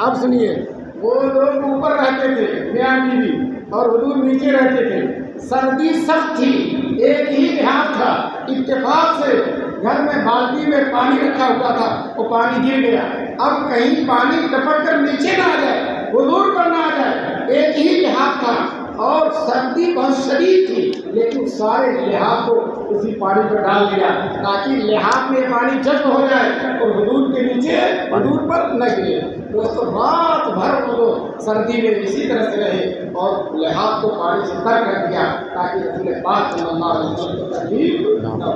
[SPEAKER 1] اب سنیے، وہ لوگ اوپر رہتے تھے میاں بیوی اور حضور نیچے رہتے تھے، سردی سخت تھی، ایک ہی لحاظ تھا، اتفاق سے گھر میں بالٹی میں پانی رکھا ہوا تھا، وہ پانی گر گیا، اب کہیں پانی ٹپک کر نیچے نہ آ جائے، حضور پر نہ آ جائے، ایک ہی لحاظ تھا اور سردی بہت شدید تھی، لیکن سارے لحاظ کو اسی پانی پر ڈال دیا تاکہ لحاظ میں پانی جذب ہو جائے اور حضور کے نیچے حضور پر نہ گرے۔ دوستو رات بھر وہ لوگ سردی میں اسی طرح سے رہے اور لحاظ کو پانی سے تر کر دیا تاکہ رسول پاک صلی اللہ علیہ وسلم کو تکلیف نہ ہو۔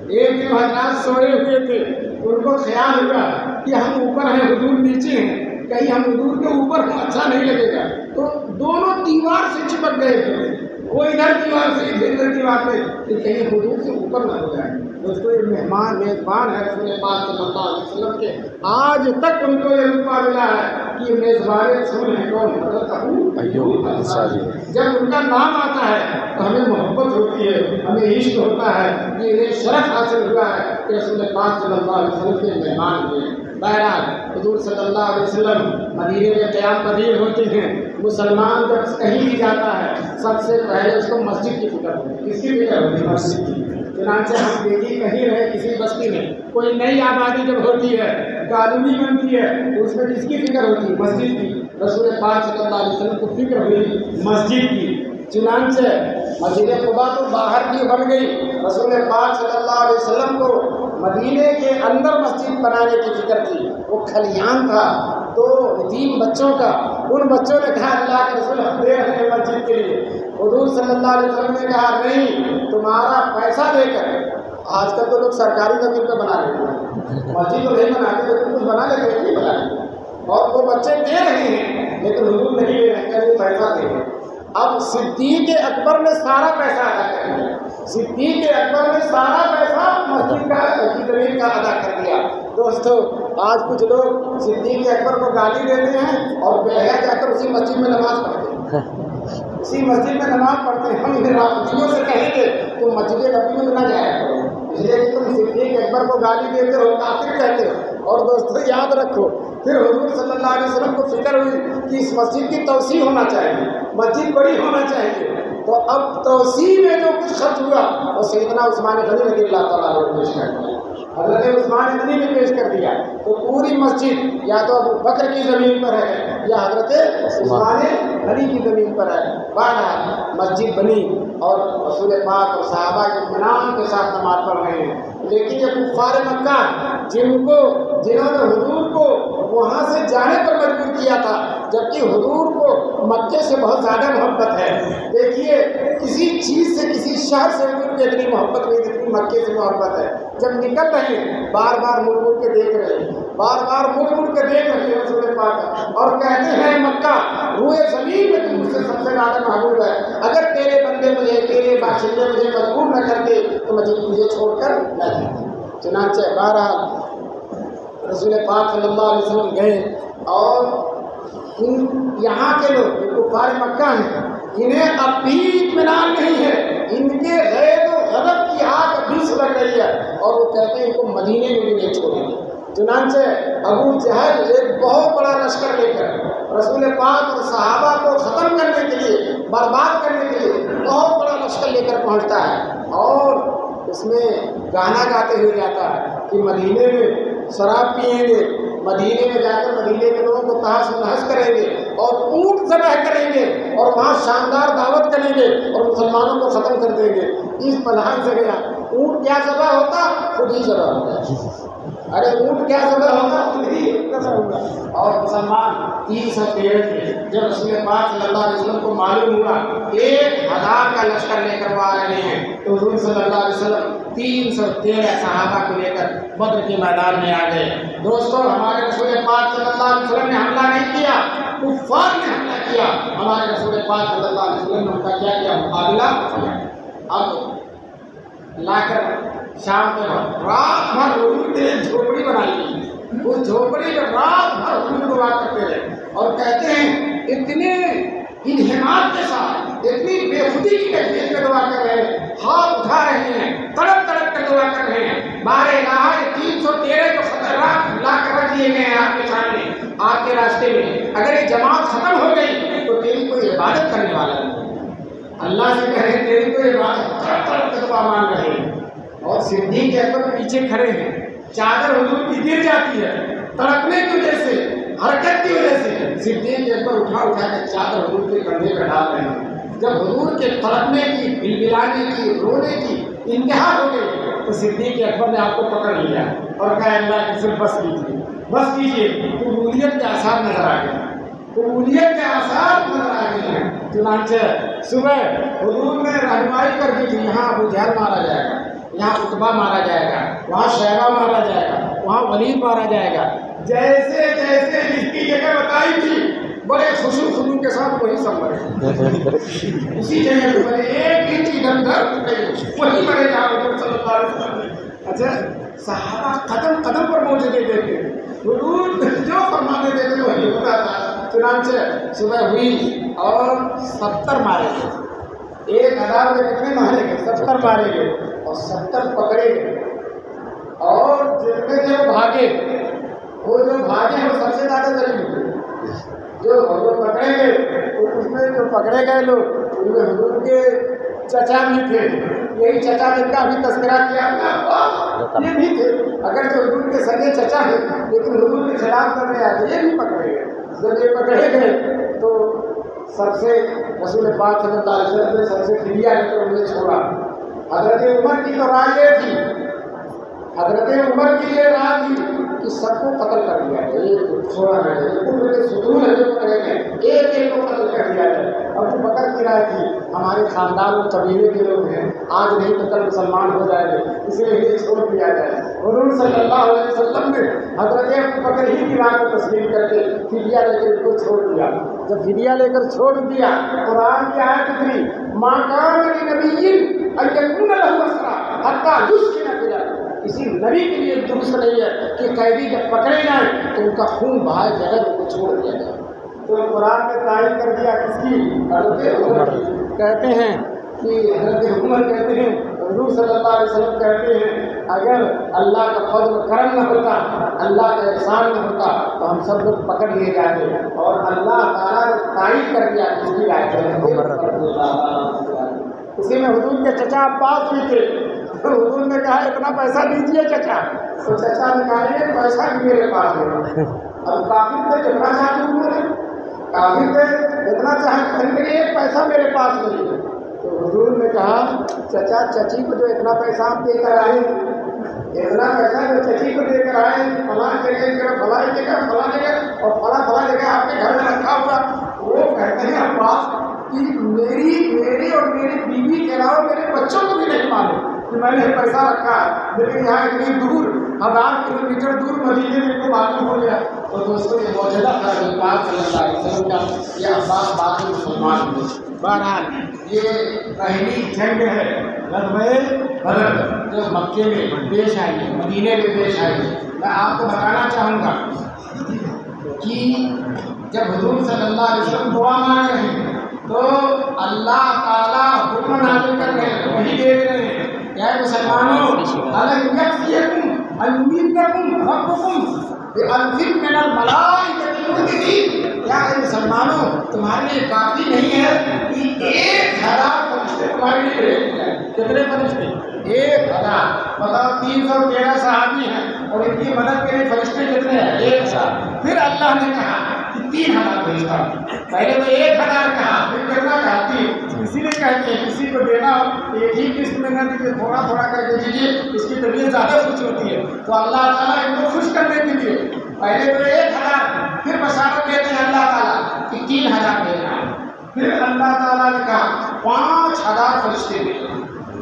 [SPEAKER 1] ایک دن حضرات سوئے ہوئے تھے، ان کو خیال ہوا کہ ہم اوپر ہیں حضور نیچے ہیں، کہیں ہم حضور کے اوپر ہم اچھا نہیں لگے گا، تو دونوں دیوار سے چپک گئے تھے، وہ ادھر دیوار سے ادھر دیوار سے، کہ کہیں حضور سے اوپر نہ ہو جائے۔ دوستو یہ میزبان ہے رسول پاک صلی اللہ علیہ وسلم کے، آج تک ان کو یہ رتبہ ملا ہے کہ میزبان رسول ہیں کون؟ حضرت ابو انصاری۔ جب ان کا نام آتا ہے تو ہمیں محبت ہوتی ہے، ہمیں عشق ہوتا ہے، یہ انہیں شرف حاصل ہوا ہے کہ رسول پاک صلی اللہ علیہ وسلم کے مہمان ہوئے۔ بہرحال حضور صلی اللہ علیہ وسلم مدینے میں قیام پذیر ہوتے ہیں۔ مسلمان جب کہیں بھی جاتا ہے سب سے پہلے اس کو مسجد کی فکر ہوتی ہے۔ کس کی فکر ہوتی ہے؟ مسجد کی۔ چنانچہ ہم دیکھیے کہیں رہے کسی بستی میں کوئی نئی آبادی جب ہوتی ہے، کالونی بنتی ہے، اس میں کس کی فکر ہوتی ہے؟ مسجد کی۔ رسول پاک صلی اللہ علیہ وسلم کو فکر ہوئی مسجد کی، چنانچہ مسجد قباء تو باہر کی بن گئی، رسول پاک صلی اللہ علیہ وسلم کو مدینے کے اندر مسجد بنانے کی فکر تھی۔ وہ کھلیان تھا تو یتیم بچوں کا، ان بچوں نے کہا اللہ کے رسول ہم دے رہے ہیں مسجد کے لیے۔ حضور صلی اللہ علیہ وسلم نے کہا نہیں، تمہارا پیسہ دے کر، آج کل تو لوگ سرکاری زمین پہ بنا لیتے ہیں، مسجد تو نہیں بناتے لیکن کچھ بنا لیتے ہیں، نہیں بنا، اور وہ بچے دے رہے ہیں لیکن حضور نہیں دے رہے ہیں، وہ پیسہ دے رہے ہیں۔ اب صدیق اکبر نے سارا پیسہ ادا کر دیا، صدیق اکبر نے سارا پیسہ مسجد کا زمین کا ادا کر دیا۔ دوستو آج کچھ لوگ صدیق اکبر کو گالی دیتے ہیں اور بہیا جا کر اسی مسجد میں نماز پڑھتے ہیں، اسی مسجد میں نماز پڑھتے ہیں۔ ہم انہیں رافضیوں سے کہیں گے تم مسجد نبوی میں نہ جایا کرو، اس لیے کہ تم صدیق اکبر کو گالی دیتے ہو، کافر کہتے ہو۔ اور دوستو یاد رکھو، پھر حضور صلی اللہ علیہ وسلم کو فکر ہوئی کہ اس مسجد کی توسیع ہونا چاہیے، مسجد بڑی ہونا چاہیے، تو اب توسیع میں جو کچھ خرچ ہوا وہ سیدنا عثمان غنی رضی اللہ تعالیٰ عنہ نے پیش کر دیا، حضرت عثمان غنی نے پیش کر دیا۔ تو پوری مسجد یا تو ابو بکر کی زمین پر ہے یا حضرت عثمان غنی کی زمین پر ہے۔ بہرحال مسجد بنی اور رسول پاک اور صحابہ کے اطمینان کے ساتھ نماز پڑھ رہے ہیں، لیکن یہ کفار مکہ جنہوں نے حضور کو وہاں سے جانے پر مجبور کیا تھا، جبکہ حضور کو مکے سے بہت زیادہ محبت ہے۔ دیکھیے کسی چیز سے، کسی شہر سے حضور کی اتنی محبت نہیں جتنی مکے سے محبت ہے۔ جب نکل رہے ہیں بار بار مڑ مڑ کے دیکھ رہے ہیں، بار بار مڑ مڑ کے دیکھ رہے ہیں رسول پاک، اور کہتے ہیں مکہ روئے زمین میں تم مجھ سے سب سے زیادہ محبوب ہے، اگر تیرے بندے مجھے، تیرے باشندے مجھے مجبور نہ کرتے تو مجھے چھوڑ کر نہ جاتے۔ چنانچہ بہرحال رسول پاک صلی اللہ علیہ وسلم گئے اور یہاں کے لوگ جو کفار مکہ ہیں انہیں اب بھی اطمینان نہیں ہے، ان کے غیظ و غضب کی آگ ابھی سلگ رہی ہے اور وہ کہتے ہیں ان کو مدینے میں بھی نہیں چھوڑیں گے۔ چنانچہ ابو جہل ایک بہت بڑا لشکر لے کر رسول پاک اور صحابہ کو ختم کرنے کے لیے، برباد کرنے کے لیے بہت بڑا لشکر لے کر پہنچتا ہے اور اس میں گانا گاتے ہوئے جاتا ہے کہ مدینے میں شراب پیئیں گے، مدینے میں جا کر مدینے کے لوگوں کو تحس نحس کریں گے اور اونٹ ذبح کریں گے اور وہاں شاندار دعوت کریں گے اور مسلمانوں کو ختم کر دیں گے۔ اس پلان سے گیا، اونٹ کیا ذبح ہوتا؟ خود ہی ذبح ہوتا، ارے اونٹ کیا ذبح ہوتا؟ خود ہی ذبح ہوتا۔ اور مسلمان 313 تھے۔ جب رسول پاک صلی اللہ علیہ وسلم کو معلوم ہوا 1000 کا لشکر لے کر وہ آ رہے ہیں تو حضور صلی اللہ علیہ وسلم 313 صحابہ کو لے کر بدر کے میدان میں آ گئے۔ دوستوں ہمارے رسول پاک صلی اللہ علیہ وسلم نے حملہ نہیں کیا، کفار نے حملہ کیا، ہمارے رسول پاک صلی اللہ علیہ وسلم نے ان کا کیا مقابلہ کیا۔ اب لا کر شام میں رات بھر حضور کے لیے جھوپڑی بنا لی، اس جھوپڑی میں رات بھر حضور دعا کرتے رہے اور کہتے ہیں اتنے انہماک کے ساتھ، اتنی بے خودی کی کیفیت میں دعا کر رہے ہیں، ہاتھ اٹھا رہے ہیں، تڑپ تڑپ کر دعا کر رہے ہیں۔ بارے الہ 313 جو خطرات لا کر رکھ دیے گئے ہیں آپ کے سامنے، آپ کے راستے میں، اگر یہ جماعت ختم ہو گئی تو تیری کوئی عبادت کرنے والا نہیں۔ اللہ سے کہے تیری کوئی عبادت کا مان رہے، اور صدیق اکبر پیچھے کھڑے ہیں، چادر حضور کی گر جاتی ہے، تڑپنے کی وجہ سے، حرکت کی وجہ سے صدیق اکبر اٹھا کے چادر حضور کے کندھے پہ ڈال رہے ہیں۔ جب حضور کے تڑپنے کی، بلبلانے کی، رونے کی انتہا ہو گئی تو صدیق اکبر نے آپ کو پکڑ لیا اور کہا اللہ کی صرف بس کیجیے، بس کیجیے، قبولیت کے آثار نظر آ گئے، قبولیت کے آثار نظر آ گئے ہیں۔ چنانچہ صبح حضور نے رہنمائی کر دی تھی، یہاں ابو جہل مارا جائے گا، یہاں عتبہ مارا جائے گا، وہاں شیبہ مارا جائے گا، وہاں ولید مارا جائے گا، جیسے جیسے جس کی جگہ بتائی تھی بڑے خوشو خنو کے ساتھ وہی سب مرے، اسی جگہ پہ مرے، ایک انچ ادھر ادھر وہی مرے جہاں حضور صلی اللہ علیہ وسلم۔ اچھا صحابہ قدم قدم پر موجودے دیتے، حضور جو فرماتے دیتے وہی ہوتا تھا۔ چنانچہ صبح ہوئی اور 70 مارے گئے، 1000 میں کتنے مارے گئے؟ 70 مارے گئے، اور 70 پکڑے گئے، اور جتنے تھے وہ بھاگے، وہ جو بھاگے وہ سب سے زیادہ ذلیل ہوئے، جو پکڑے گئے اس میں جو پکڑے گئے لوگ ان میں حضور کے چچا بھی تھے، یہی چچا جن کا ابھی تذکرہ کیا یہ بھی تھے، اگر جو حضور کے سگے چچا ہیں لیکن حضور کے خلاف کرنے آئے یہ بھی پکڑے گئے۔ جب یہ پکڑے گئے تو سب سے رسول پاک صلی اللہ علیہ وسلم نے سب سے فدیہ لے کر انہیں چھوڑا۔ حضرت عمر کی تو رائے یہ تھی، حضرت عمر کی یہ رائے تھی کہ سب کو قتل کر دیا جائے، یہ چھوڑا نہ جائے، کفر کے ستون ہے جو پکڑے گئے ایک ایک کو قتل کر دیا جائے۔ ابو بکر کی رائے تھی ہمارے خاندان اور قبیلے کے لوگ ہیں، آج نہیں تو کل مسلمان ہو جائیں گے، اس لیے یہ چھوڑ دیا جائے۔ حضور صلی اللہ علیہ وسلم نے حضرت ابو بکر ہی کی رائے کو تسلیم کر کے فدیہ لے کر ان کو چھوڑ دیا۔ جب فدیہ لے کر چھوڑ دیا، قرآن کی آیت اتری ما کان لنبی ان یکون لہ اسرا حتی یسکن فی الارض، کسی نبی کے لیے درست نہیں ہے کہ قیدی جب پکڑے جائیں تو ان کا خون بہائے جگہ ان کو چھوڑ دیا جائے۔ تو قرآن نے تعین کر دیا کس کی؟ حضرت عمر کی۔ کہتے ہیں کہ حضرت عمر کہتے ہیں، حضور صلی اللہ علیہ وسلم کہتے ہیں اگر اللہ کا فضل و کرم نہ ہوتا، اللہ کا احسان نہ ہوتا تو ہم سب لوگ پکڑ لیے جاتے، اور اللہ تعالیٰ نے تعین کر دیا کس کی رائے۔ اسی میں حضور کے چچا عباس بھی تھے، حضور نے کہا اتنا پیسہ دیجیے چچا، تو چچا نے کہا یہ پیسہ بھی میرے پاس ہے۔ اب کافر تھے جتنا چاہتے ہیں، کافر تھے اتنا چاہے خرید کے ایک پیسہ میرے پاس نہیں ہے۔ تو حضور نے کہا چچا چچی کو جو اتنا پیسہ آپ دے کر آئے، اتنا پیسہ جو چچی کو دے کر آئے، فلاں جگہ فلاں جگہ فلاں جگہ اور فلاں جگہ آپ کے گھر میں رکھا ہوا، وہ کہتے ہیں عباس کہ میری اور میری بیوی کے علاوہ میرے بچوں کو بھی نہیں معلوم کہ میں نے پیسہ رکھا ہے، لیکن یہاں اتنی دور 1000 کلومیٹر دور مدینے میں کو معلوم ہو گیا۔ تو دوستوں یہ معجزہ تھا نبی پاک صلی اللہ علیہ وسلم کا، یہ عباس بعد میں مسلمان ہوئے۔ بہرحال یہ پہلی جنگ ہے غزوہ بدر جو مکے میں پیش آئی، مدینے میں پیش آئی۔ میں آپ کو بتانا چاہوں گا کہ جب حضور صلی اللہ علیہ وسلم دعا مانگ رہے ہیں تو اللہ تعالیٰ حکم نازل کر رہے ہیں، وہی دے رہے ہیں، اے مسلمانوں الم یکفیکم ان یمدکم ربکم بألف من الملائکۃ مردفین، کیا اے مسلمانوں تمہارے لیے کافی نہیں ہے کہ 1000 فرشتے تمہارے لیے بھیج دیا؟ کتنے فرشتے؟ 1000۔ بتاؤ 313 صحابی ہیں اور ان کی مدد کے لیے فرشتے کتنے ہیں؟ 1000۔ پھر اللہ نے کہا کہ 3000 بھیجتا ہوں۔ پہلے تو 1000 کہا، پھر کتنا کہتی؟ اسی لیے کہتے ہیں کسی کو دینا ایک ہی قسط میں نہ دیجیے، تھوڑا تھوڑا کر کے دیجیے، اس کی طبیعت زیادہ خوش ہوتی ہے۔ تو اللہ تعالیٰ ان کو خوش کرنے کے لیے پہلے تو 1000، پھر بشارت دیتے ہیں اللہ تعالیٰ کہ 3000 دینا ہے۔ پھر اللہ تعالیٰ نے کہا 5000 فرشتے دینا۔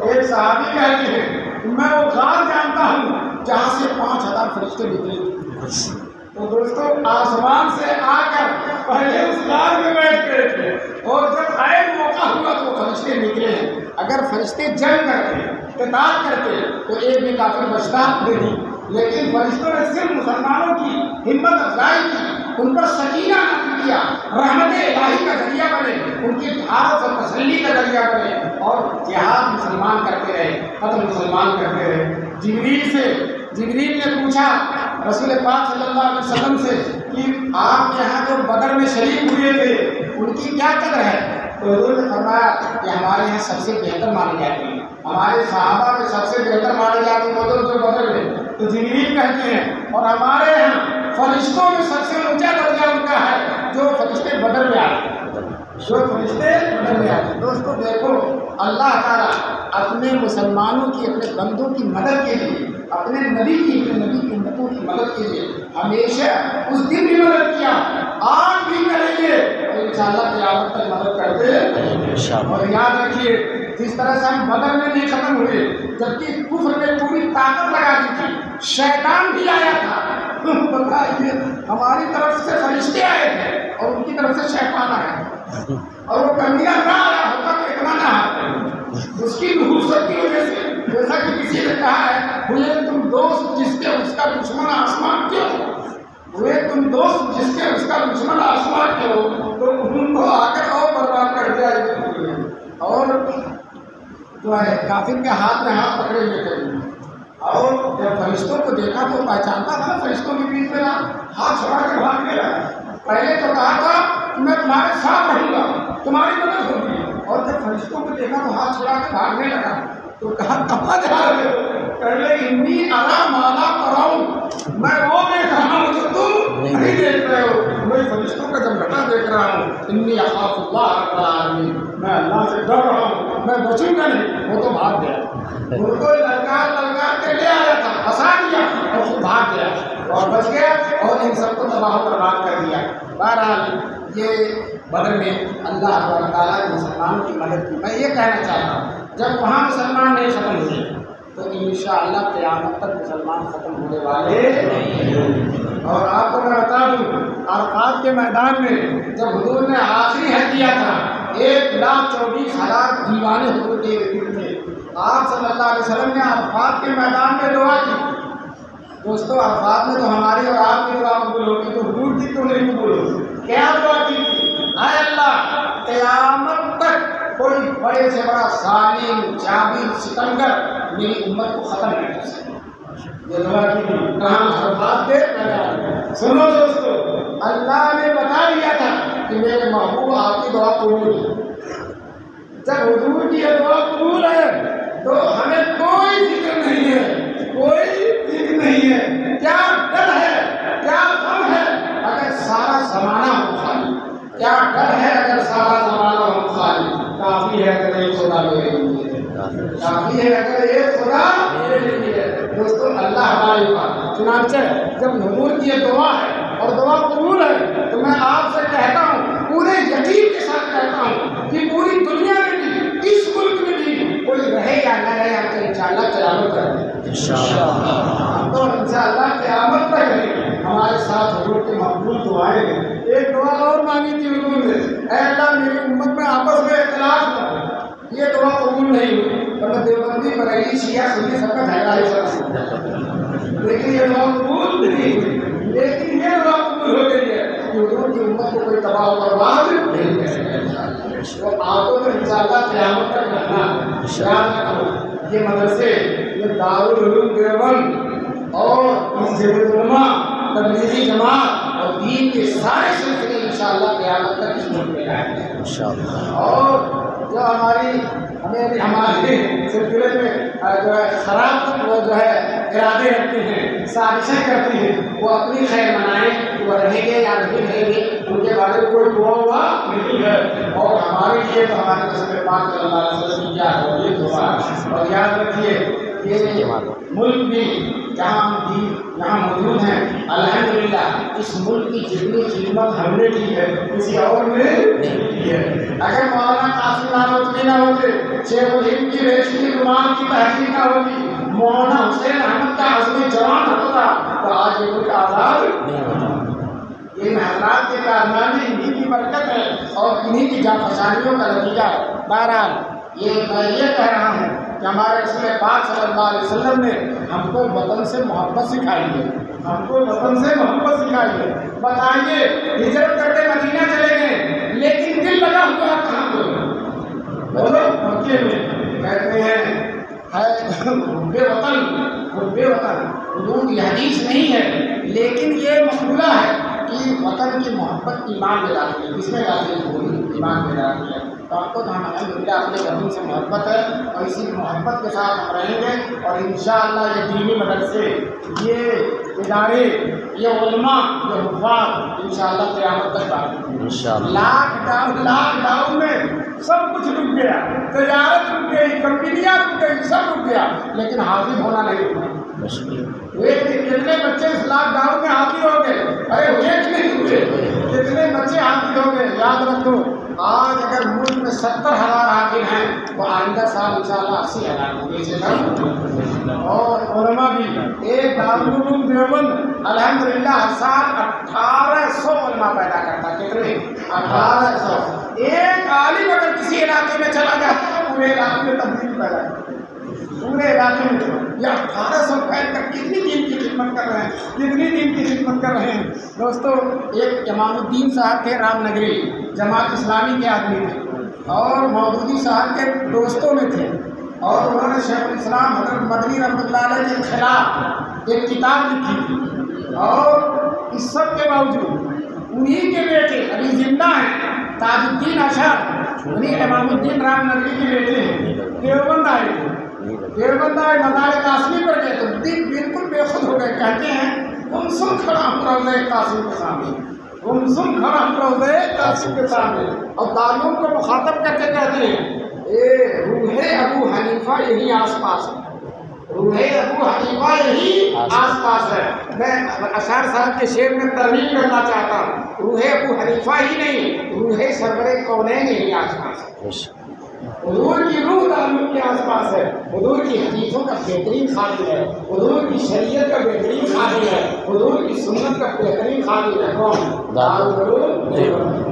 [SPEAKER 1] ایک صحابی کہتے ہیں میں وہ غار جانتا ہوں جہاں سے 5000 فرشتے نکلے۔ تو دوستوں آسمان سے آ کر پہلے اس غار میں بیٹھ گئے تھے، اور جب آئے موقع ہوا تو فرشتے نکلے ہیں۔ اگر فرشتے جنگ کرتے، قتال کرتے تو ایک بھی کافر بچتا نہیں، لیکن فرشتوں نے صرف مسلمانوں کی ہمت افزائی کی، ان پر سکینہ نازل کیا، رحمت الہی کا ذریعہ بنے، ان کی بھارت اور تسلی کا ذریعہ بنے، اور جہاد مسلمان کرتے رہے، قتل مسلمان کرتے رہے۔ جبریل نے پوچھا رسول پاک صلی اللہ علیہ وسلم سے کہ آپ یہاں جو بدر میں شریک ہوئے تھے ان کی کیا قدر ہے؟ تو حضور نے فرمایا کہ ہمارے یہاں سب سے بہتر مانے جاتے ہیں، ہمارے صحابہ میں سب سے بہتر مانے جاتے ہیں جو بدر میں، تو جبریل کہتے ہیں، اور ہمارے یہاں فرشتوں میں سب سے اونچا درجہ ان کا ہے جو فرشتے بدر میں آتے ہیں، جو فرشتے بدر میں آتے ہیں۔ دوستو دیکھو، اللہ تعالیٰ اپنے مسلمانوں کی، اپنے بندوں کی مدد کے لیے، اپنے نبی کی امتوں کی مدد کے لیے ہمیشہ اس دن بھی مدد کیا، آج بھی کریں گے، اور انشاءاللہ قیامت تک مدد کرتے ہیں۔ اور یاد رکھیے، جس طرح سے ہم بدر میں نہیں ختم ہوئے، جبکہ کفر نے پوری طاقت لگا دی تھی، شیطان بھی آیا تھا، بتائیے ہماری طرف سے فرشتے آئے تھے اور ان کی طرف سے شیطان آیا تھا، اور وہ کمینہ نہ آیا ہوتا تو اتنا نہ آتا، اس کی نحوست کی وجہ سے، جیسا کہ کسی نے کہا ہے، ہوئے تم دوست جس کے اس کا دشمن آسمان کیوں، ہوئے تم دوست جس کے اس کا دشمن آسمان کیوں، تو ان کو آ کر اور برباد کر دیا جائے، اور جو ہے کافر کے ہاتھ میں ہاتھ پکڑے ہوئے تھے، اور جب فرشتوں کو دیکھا تو پہچانتا تھا فرشتوں کے بیچ میں ہاتھ چھوڑا کے بھاگنے لگا۔ پہلے تو کہا تھا کہ میں تمہارے ساتھ رہوں گا، تمہاری مدد ہوگی، اور جب فرشتوں کو دیکھا تو ہاتھ چھوڑا کے بھاگنے لگا، تو کہا کہاں جا رہے ہو؟ پہلے انی ارا مالا کراؤں، میں وہ دیکھ رہا ہوں جو تم نہیں دیکھ رہے ہو، میں فرشتوں کا جمگٹا دیکھ رہا ہوں، انی اخاف اللہ رب العالمین، میں اللہ سے ڈر رہا ہوں، میں بچوں گا نہیں۔ وہ تو بھاگ گیا، ان کو للکار کے لے آیا تھا، پھنسا دیا اور خود بھاگ گیا اور بچ گیا، اور ان سب کو تباہ و برباد کر دیا۔ بہرحال یہ بدر میں اللہ تعالیٰ نے مسلمانوں کی مدد کی۔ میں یہ کہنا چاہتا ہوں، جب وہاں مسلمان نہیں ختم ہوئے تو انشاءاللہ قیامت تک مسلمان ختم ہونے والے نہیں۔ اور آپ کو میں بتا دوں، عرفات کے میدان میں جب حضور نے آخری حج کیا تھا، 1,24,000 دیوانے حضور کے ارد تھے، آپ صلی اللہ علیہ وسلم نے عرفات کے میدان میں دعا کی۔ دوستو عرفات میں تو ہماری اور آپ کی دعا قبول ہوگی، تو حضور کی تو نہیں قبول ہوگی۔ کیا دعا کی تھی؟ اے اللہ، قیامت تک کوئی بڑے سے بڑا ظالم، جابر، ستمگر میری امت کو ختم نہیں کر سکے۔ یہ دعا کی تھی، کہاں؟ عرفات کے میدان میں۔ سنو دوستو، اللہ نے بتا دیا تھا کہ میرے محبوب آپ کی دعا قبول ہے۔ جب حضور کی یہ دعا قبول ہے تو ہمیں کوئی فکر نہیں ہے، کوئی فکر نہیں ہے، کیا ڈر ہے، کیا غم ہے اگر سارا زمانہ ہو خالی، کیا ڈر ہے اگر سارا زمانہ ہو خالی، کافی ہے اگر ایک خدا میرے لیے، کافی ہے اگر ایک خدا میرے لیے۔ دوستو اللہ ہماری بات، چنانچہ جب حضور کی یہ دعا ہے اور دعا قبول ہے تو میں آپ سے کہتا ہوں، پورے یقین کے ساتھ کہتا ہوں کہ پوری دنیا میں بھی، اس ملک میں بھی کوئی رہے یا نہ رہے، ہم تو انشاءاللہ قیامت کریں گے، ہم تو انشاءاللہ قیامت تک رہیں گے، ہمارے ساتھ حضور کے مقبول دعائیں ہیں۔ ایک دعا اور مانگی تھی حضور نے، اے اللہ میری امت میں آپس میں اختلاف نہ ہو، یہ دعا قبول نہیں ہوئی، ورنہ دیوبندی، بریلی، شیعہ، سنی سب کا جھگڑا ہی چلا، لیکن یہ دعا قبول نہیں ہوئی، لیکن یہ دعا قبول ہو گئی ہے کہ حضور کی امت کو کوئی تباہ و برباد نہیں کرے گا۔ تو آپ کو انشاءاللہ قیامت تک رہنا۔ یاد رکھو، یہ مدرسے، یہ دارالعلوم دیوبند اور مسجد العلماء، تبلیغی جماعت اور دین کے سارے سلسلے انشاءاللہ قیامت تک اس ملک میں رہیں گے۔ اور جو ہمارے سلسلے میں جو ہے خراب جو ہے ارادے رکھتے ہیں، سازشیں کرتے ہیں، وہ اپنی خیر منائیں، وہ رہیں گے یا نہیں رہیں گے، ان کے بارے میں کوئی دعا ہوا نہیں ہے، اور ہمارے لیے تو ہمارے رسول پاک صلی اللہ علیہ وسلم کی کیا ہے یہ دعا۔ اور یاد رکھیے یہ ملک بھی جہاں یہاں موجود ہیں، الحمدللہ اس ملک کی جتنی خدمت ہم نے کی ہے کسی اور نے نہیں کی ہے۔ اگر مولانا قاسم نانوتوی نہ ہوتے، شیخ الہند کی ریشمی رومان کی تحقیق نہ ہوتی، مولانا حسین احمد کا عزم جوان ہوتا تو آج یہ ملک آزاد نہیں ہوتا۔ ان حضرات کے کارنامے انہی کی برکت ہے اور انہی کی جانفشانیوں کا نتیجہ ہے۔ بہرحال میں یہ کہہ رہا ہوں کہ ہمارے رسول پاک صلی اللہ علیہ وسلم نے ہم کو وطن سے محبت سکھائی ہے، ہم کو وطن سے محبت سکھائی ہے۔ بتائیے ہجرت کر کے مدینہ چلے گئے لیکن دل لگا ہوا کہاں کو؟ بولو مکے میں کہتے ہیں حب وطن، حب وطن، حدود یہ حدیث نہیں ہے لیکن یہ مقولہ ہے کہ کی وطن کی محبت ایمان میں داخل ہے. کس میں داخل ہے؟ ایمان میں داخل ہے. تو آپ کو تو ہم الحمدللہ اپنے وطن سے محبت ہے اور اسی محبت کے ساتھ ہم رہیں گے. اور انشاءاللہ یہ دینی مدرسے، یہ ادارے، یہ علماء، یہ حفاظ انشاءاللہ قیامت تک باقی. لاک ڈاؤن میں سب کچھ رک گیا، تجارت رک گئی، کمپنیاں رک گئی، سب رک گیا، لیکن حافظ ہونا نہیں رکا. کتنے بچے اس لاک ڈاؤن میں حاضر ہو گئے؟ ارے ایک نہیں ہوئے، کتنے بچے حاضر ہو گئے. یاد رکھو آج اگر ملک میں 70,000 حاضر ہیں تو آئندہ سال انشاءاللہ 80,000 ہوں گے. اور علماء بھی ایک دارالعلوم دیوبند الحمدللہ ہر سال 1800 علماء پیدا کرتا ہے. کتنے؟ 1800. ایک عالم اگر کسی علاقے میں چلا جاتا ہے پورے علاقے میں تبدیلی پیدا کرتا ہے. پورے علاقے میں یہ 1800 پھیل کر کتنی دین کی خدمت کر رہے ہیں، کتنی دین کی خدمت کر رہے ہیں. دوستو ایک امام الدین صاحب تھے رام نگری، جماعت اسلامی کے آدمی تھے اور مودودی صاحب کے دوستوں میں تھے. اور انہوں نے شیخ الاسلام حضرت مدنی رحمۃ اللہ علیہ کے خلاف ایک کتاب لکھی تھی. اور اس سب کے باوجود انہی کے بیٹے ابھی زندہ ہیں، تاج الدین اشر، انہیں امام الدین رام نگری کے بیٹے ہیں، دیوبند آئے تھے. دیوبند آئے مزار قاسمی پر گئے تو بالکل بے خود ہو گئے. کہتے ہیں تم سن کھڑا ہوں روضہ قاسم کے سامنے، تم سن کھڑا ہوں روضہ قاسم کے سامنے. اور تعلق کو مخاطب کر کے کہتے ہیں اے روح ابو حنیفہ یہی آس پاس ہے، روح ابو حنیفہ یہی آس پاس ہے. میں اشعار صاحب کے شعر میں ترمیم کرنا چاہتا ہوں، روح ابو حنیفہ ہی نہیں، روح سرور کونین یہی آس پاس ہے. حضور کی روح تعلق کے آس پاس ہے. حضور کی حدیثوں کا بہترین خادم ہے، حضور کی شریعت کا بہترین خادم ہے، حضور کی سنت کا بہترین خادم ہے. کون؟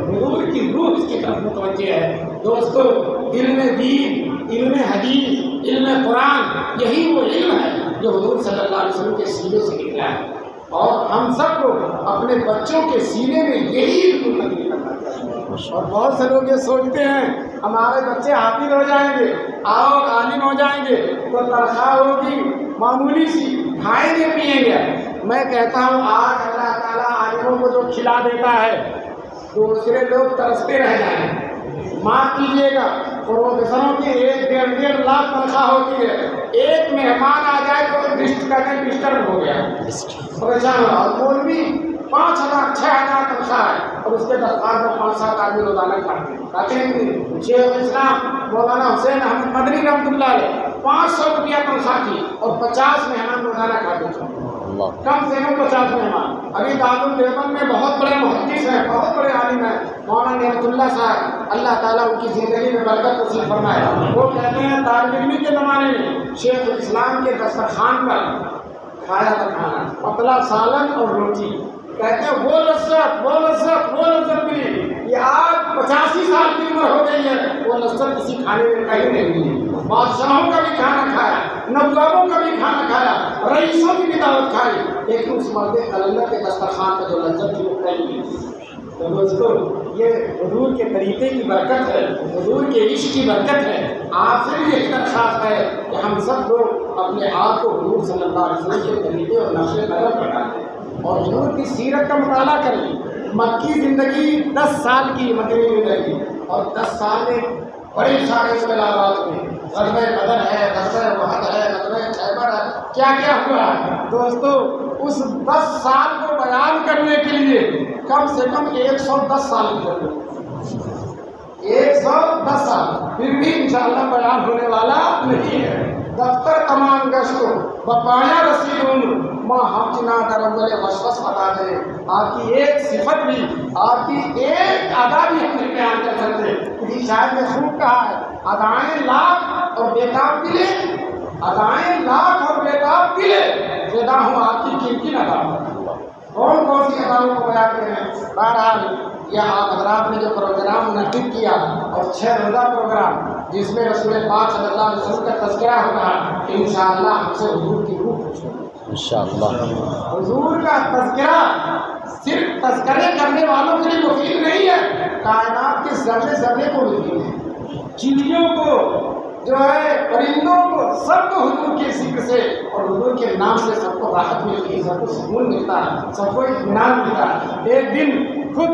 [SPEAKER 1] حضور کی روح اس کی طرف متوجہ ہے. دوستو علم دین، علم حدیث، علم قرآن یہی وہ علم ہے جو حضور صلی اللہ علیہ وسلم کے سینے سے نکلا ہے. اور ہم سب کو اپنے بچوں کے سینے میں یہی علم تبدیل کرنا چاہیے. اور بہت سے لوگ یہ سوچتے ہیں ہمارے بچے حافظ ہو جائیں گے اور عالم ہو جائیں گے تو تنخواہ ہوگی معمولی سی، کھائیں گے پیئیں گے. میں کہتا ہوں آج اللہ تعالیٰ عالموں کو جو کھلا دیتا ہے دوسرے لوگ ترستے رہ جائیں. معاف کیجیے گا، پروفیسروں کی 1.5 لاکھ تنخواہ ہوتی ہے، ایک مہمان آ جائے تو ڈسٹرب ہو گیا، پریشان ہوا. اور مولوی 5,000 6,000 تنخواہ ہے اور اس کے درخواست میں 5-7 آدمی روزانہ کھاتے ہیں. شیخ الاسلام مولانا حسین احمد مدنی رحمۃ اللہ علیہ 500 روپیہ تنخواہ تھی اور 50 مہمان روزانہ کھاتے تھے، کم سے کم 50 مہمان. ابھی دارالعلوم دیوبند میں بہت بڑے محدث ہیں، بہت بڑے عالم ہیں، مولانا نعمت اللہ صاحب، اللہ تعالیٰ ان کی زندگی میں برکت نصیب فرمائے. وہ کہتے ہیں طالب علمی کے زمانے میں شیخ الاسلام کے دسترخوان پر کھایا تھا کھانا پتلا سالن اور روٹی. کہتے ہیں وہ لذت ملی. یہ آج 85 سال کی عمر ہو گئی ہے، وہ لذت کسی کھانے میں کہیں نہیں ملی. بادشاہوں کا بھی کھانا کھایا، نوابوں کا بھی کھانا کھایا، رئیسوں کی بھی دعوت کھائی، لیکن اس مرد قلندر کے دسترخوان پہ جو لذت تھی وہ کہیں نہیں. تو دوستو یہ حضور کے طریقے کی برکت ہے، حضور کے عشق کی برکت ہے. آپ سے بھی یہی درخواست ہے کہ ہم سب لوگ اپنے آپ کو حضور صلی اللہ علیہ وسلم کے طریقے اور نقش قدم پر ڈالیں اور حضور کی سیرت کا مطالعہ کریں. مکی زندگی 10 سال کی مکی زندگی، اور 10 سال میں بڑے سارے انقلابات ہوئے. غزوہ بدر ہے، غزوہ احد ہے، غزوہ خیبر ہے، کیا کیا ہوا ہے. دوستو اس 10 سال کو بیان کرنے کے لیے کم سے کم 110 سال کی ضرورت، 110 سال، پھر بھی انشاءاللہ بیان ہونے والا نہیں ہے. دفتر تمام گشت بپایا رسید عمر ماں ہم چنا درمل وسوس بتا دے. آپ کی ایک صفت بھی، آپ کی ایک ادا بھی ہم نہیں بیان کر سکتے. کسی شاعر نے خوب کہا ہے ادائیں لاکھ اور بیتاب دلے، ادائیں لاکھ اور بیتاب دلے، فدا ہوں آپ کی قیمتی ادا. کون کون سی اداؤں کو بیان کریں. بہرحال یہ آپ حضرات نے جو پروگرام منعقد کیا اور 6 روزہ پروگرام جس میں رسول پاک صلی اللہ علیہ وسلم کا تذکرہ ہوگا، انشاءاللہ ہم سے حضور کی روح پوچھیں انشاءاللہ. حضور کا تذکرہ صرف تذکرے کرنے والوں کے لیے مفید نہیں ہے، کائنات کے ذرے ذرے کو مفید ہے. چڑیوں کو جو ہے، پرندوں کو، سب کو حضور کے ذکر سے اور حضور کے نام سے سب کو راحت ملتی ہے، سب کو سکون ملتا ہے، سب کو اطمینان ملتا ہے۔ ایک دن خود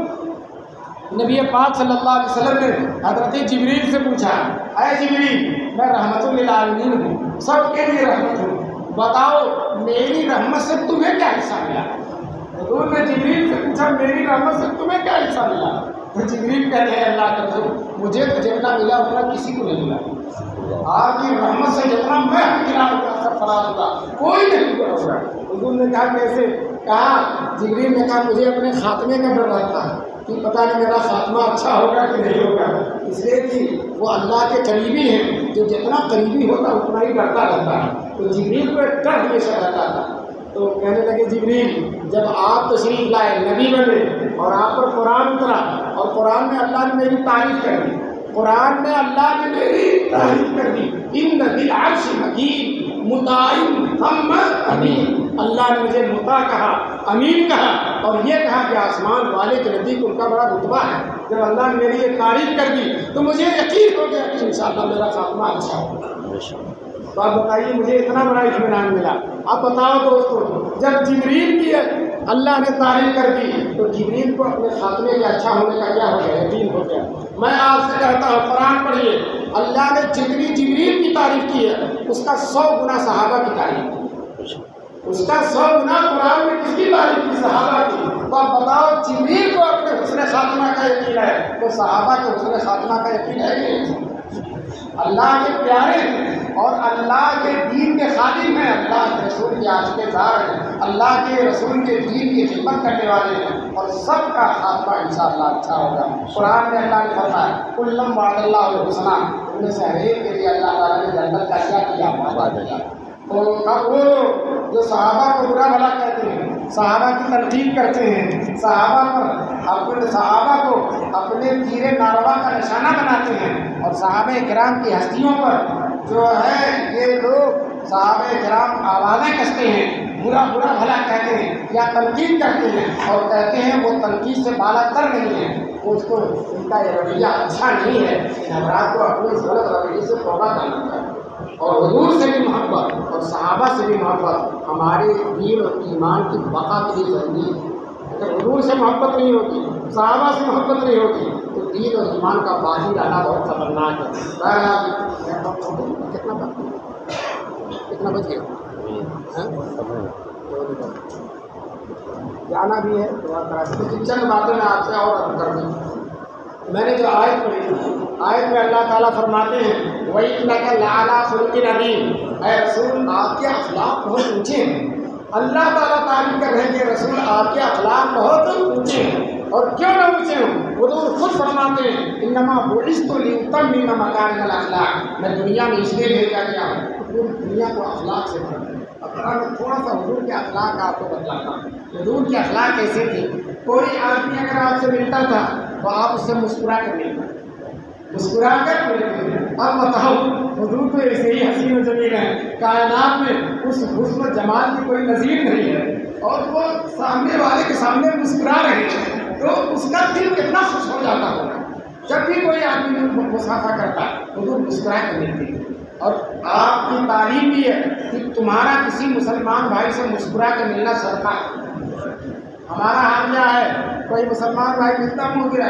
[SPEAKER 1] نبی پاک صلی اللہ علیہ وسلم نے حضرت جبریل سے پوچھا، اے جبریل میں رحمت للعالمین ہوں، سب کے لیے رحمت ہوں، بتاؤ میری رحمت سے تمہیں کیا حصہ ملا؟ حضور نے جبریل سے پوچھا میری رحمت سے تمہیں کیا حصہ ملا؟ تو جبریل کہتے ہیں اللہ کا رسول مجھے تو جتنا ملا اتنا کسی کو نہیں ملا، آپ کی رحمت سے جتنا میں ہمکنار کا سب فراغ ہوگا کوئی نہیں ہوگا۔ حضور نے کہا کیسے؟ کہا جبریل نے کہا مجھے اپنے خاتمے کا ڈر رہتا ہے کہ پتہ نہیں میرا خاتمہ اچھا ہوگا کہ نہیں ہوگا، اس لیے کہ وہ اللہ کے قریبی ہیں، جو جتنا قریبی ہوتا اتنا ہی ڈرتا رہتا ہے، تو جبریل کو ایک ڈر ہمیشہ رہتا تھا۔ تو کہنے لگے جبریل جب آپ تشریف لائے نبی بنے اور آپ پر قرآن اترا اور قرآن میں اللہ نے میری تعریف کر دی، قرآن میں اللہ نے میری تعریف کر دی، ان ذی العرش مکین مطاع ثم امین، اللہ نے مجھے مطاع کہا، امین کہا، اور یہ کہا کہ آسمان والے کے نزدیک ان کا بڑا رتبہ ہے۔ جب اللہ نے میری یہ تعریف کر دی تو مجھے یقین ہو گیا کہ انشاءاللہ میرا خاتمہ اچھا ہوگا۔ تو آپ بتائیے مجھے اتنا بڑا اطمینان ملا۔ آپ بتاؤ دوستو جب جبریل کی اللہ نے تعریف کر دی تو جبریل کو اپنے خاتمے کے اچھا ہونے کا کیا ہو گیا؟ یقین ہو گیا۔ میں آپ سے کہتا ہوں قرآن پڑھیے، اللہ نے جتنی جبریل کی تعریف کی ہے اس کا 100 گنا صحابہ کی تعریف کی، اس کا 100 گنا قرآن میں کس کی تعریف کی؟ صحابہ کی۔ تو آپ بتاؤ جبریل کو اپنے حسن خاتمہ کا یقین ہے تو صحابہ کے حسن خاتمہ کا یقین ہے کہ نہیں؟ اللہ کے پیارے ہیں اور اللہ کے دین کے خادم ہیں، اللہ کے رسول کے عاشق زار ہیں، اللہ کے رسول کے دین کی خدمت کرنے والے ہیں، اور سب کا خاتمہ انشاءاللہ اچھا ہوگا۔ قرآن میں اللہ نے فرمایا کلم وعد اللہ الحسنی، ان میں سے ہر ایک کے لیے اللہ تعالیٰ نے جنت کا کیا وعدہ دیا۔ تو اب وہ جو صحابہ کو برا بھلا کہتے ہیں، صحابہ کی تنقید کرتے ہیں، صحابہ کو اپنے تیر ناروا کا نشانہ بناتے ہیں، اور صحابہ کرام کی ہستیوں پر جو ہے یہ لوگ صحابہ کرام آوازیں کستے ہیں، برا بھلا کہتے ہیں یا تنقید کرتے ہیں، اور کہتے ہیں وہ تنقید سے بالا تر نہیں ہے، اس کو ان کا یہ رویہ اچھا نہیں ہے۔ ان حضرات کو اپنے اس غلط رویے سے توبہ کرنا چاہیے، اور حضور سے بھی محبت اور صحابہ سے بھی محبت ہمارے دین اور ایمان کی بقا کے لیے ضروری ہے۔ اگر حضور سے محبت نہیں ہوتی، صحابہ سے محبت نہیں ہوتی تو دین اور ایمان کا باقی رہنا بہت خطرناک ہے۔ کتنا بج گیا؟ جانا بھی ہے چند باتیں میں آپ سے اور کر دوں۔ میں نے جو آیت پڑھی تھی، آیت میں اللہ تعالیٰ فرماتے ہیں وَإِنَّكَ لَعَلَىٰ خُلُقٍ عَظِيمٍ، اے رسول آپ کے اخلاق بہت اونچے ہیں۔ اللہ تعالیٰ تعریف کر رہے ہیں کہ رسول آپ کے اخلاق بہت اونچے ہیں، اور کیوں نہ اونچے ہوں؟ حضور خود فرماتے ہیں انما بعثت لأتمم مکارم الاخلاق، میں دنیا میں اس لیے بھیجا گیا ہوں پوری دنیا کو اخلاق سے بھر دیں۔ اب میں تھوڑا سا حضور کے اخلاق آپ کو بتلاتا ہوں۔ حضور کے اخلاق کیسے تھے؟ کوئی آدمی اگر آپ سے ملتا تھا تو آپ اس سے مسکرا کر ملتے، مسکرا کر ملتے۔ اب بتاؤ حضور تو ایسے ہی حسین و جمیل ہیں، کائنات میں اس حسن و جمال کی کوئی نظیر نہیں ہے، اور وہ سامنے والے کے سامنے مسکرا رہے ہیں تو اس کا دل کتنا خوش ہو جاتا ہوگا۔ جب بھی کوئی آدمی مصافحہ کرتا حضور مسکرا کر ملتے تھے، اور آپ کی تعلیم بھی ہے کہ تمہارا کسی مسلمان بھائی سے مسکرا کے ملنا صدقہ ہے۔ ہمارا حال کیا ہے؟ کوئی مسلمان بھائی ملتا منہ گرا،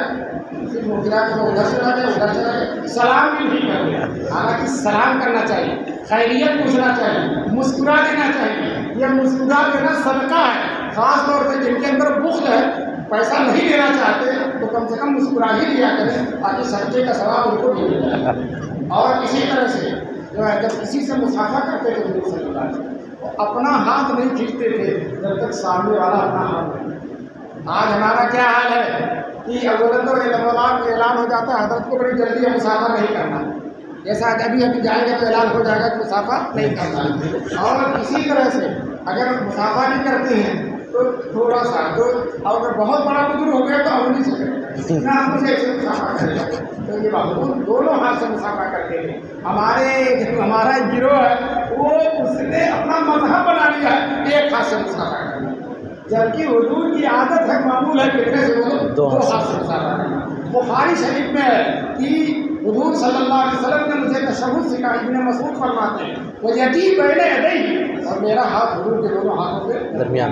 [SPEAKER 1] صرف منہ گرا کے ادھر چلا گیا ادھر چلا گیا، سلام بھی نہیں کر دیا۔ حالانکہ سلام کرنا چاہیے، خیریت پوچھنا چاہیے، مسکرا دینا چاہیے۔ یہ مسکرا دینا صدقہ ہے، خاص طور پہ جن کے اندر بخل ہے، پیسہ نہیں دینا چاہتے تو کم سے کم مسکرا ہی دیا کریں تاکہ صدقے کا ثواب ان کو بھی مل جائے۔ اور اسی طرح سے جو ہے جب کسی سے مسافہ کرتے تھے حضور صلی اللہ علیہ وسلم وہ اپنا ہاتھ نہیں کھینچتے تھے جب تک سامنے والا اپنا ہاتھ نہیں۔ آج ہمارا کیا حال ہے کہ اول تو اعلان ہو جاتا ہے حضرت کو بڑی جلدی ہے مسافہ نہیں کرنا، جیسا ابھی جائیں گے تو اعلان ہو جائے گا کہ مسافہ نہیں کرنا۔ اور اسی طرح سے اگر مسافہ نہیں کرتے ہیں تو تھوڑا سا تو اگر بہت بڑا بزرگ ہو گیا تو ہم نہیں سکتے نہ ہم سے ایسے مسافہ کرے گا۔ تو یہ بہت دونوں ہاتھ سے مسافہ کرتے ہیں۔ ہمارا گروہ ہے وہ اس نے اپنا مذہب بنا لیا ہے ایک ہاتھ سے مسافہ کرنا، جبکہ حضور کی عادت ہے معمول ہے کتنے سے بولو دو ہاتھ سے مسافہ کرنا۔ بخاری شریف میں ہے کہ حضور صلی اللہ علیہ وسلم نے مجھے تشہد سکھایا، ابن مسعود فرماتے ہیں وہ یتی بین یدیہ، اور اور میرا ہاتھ حضور کے دونوں ہاتھوں کے درمیان.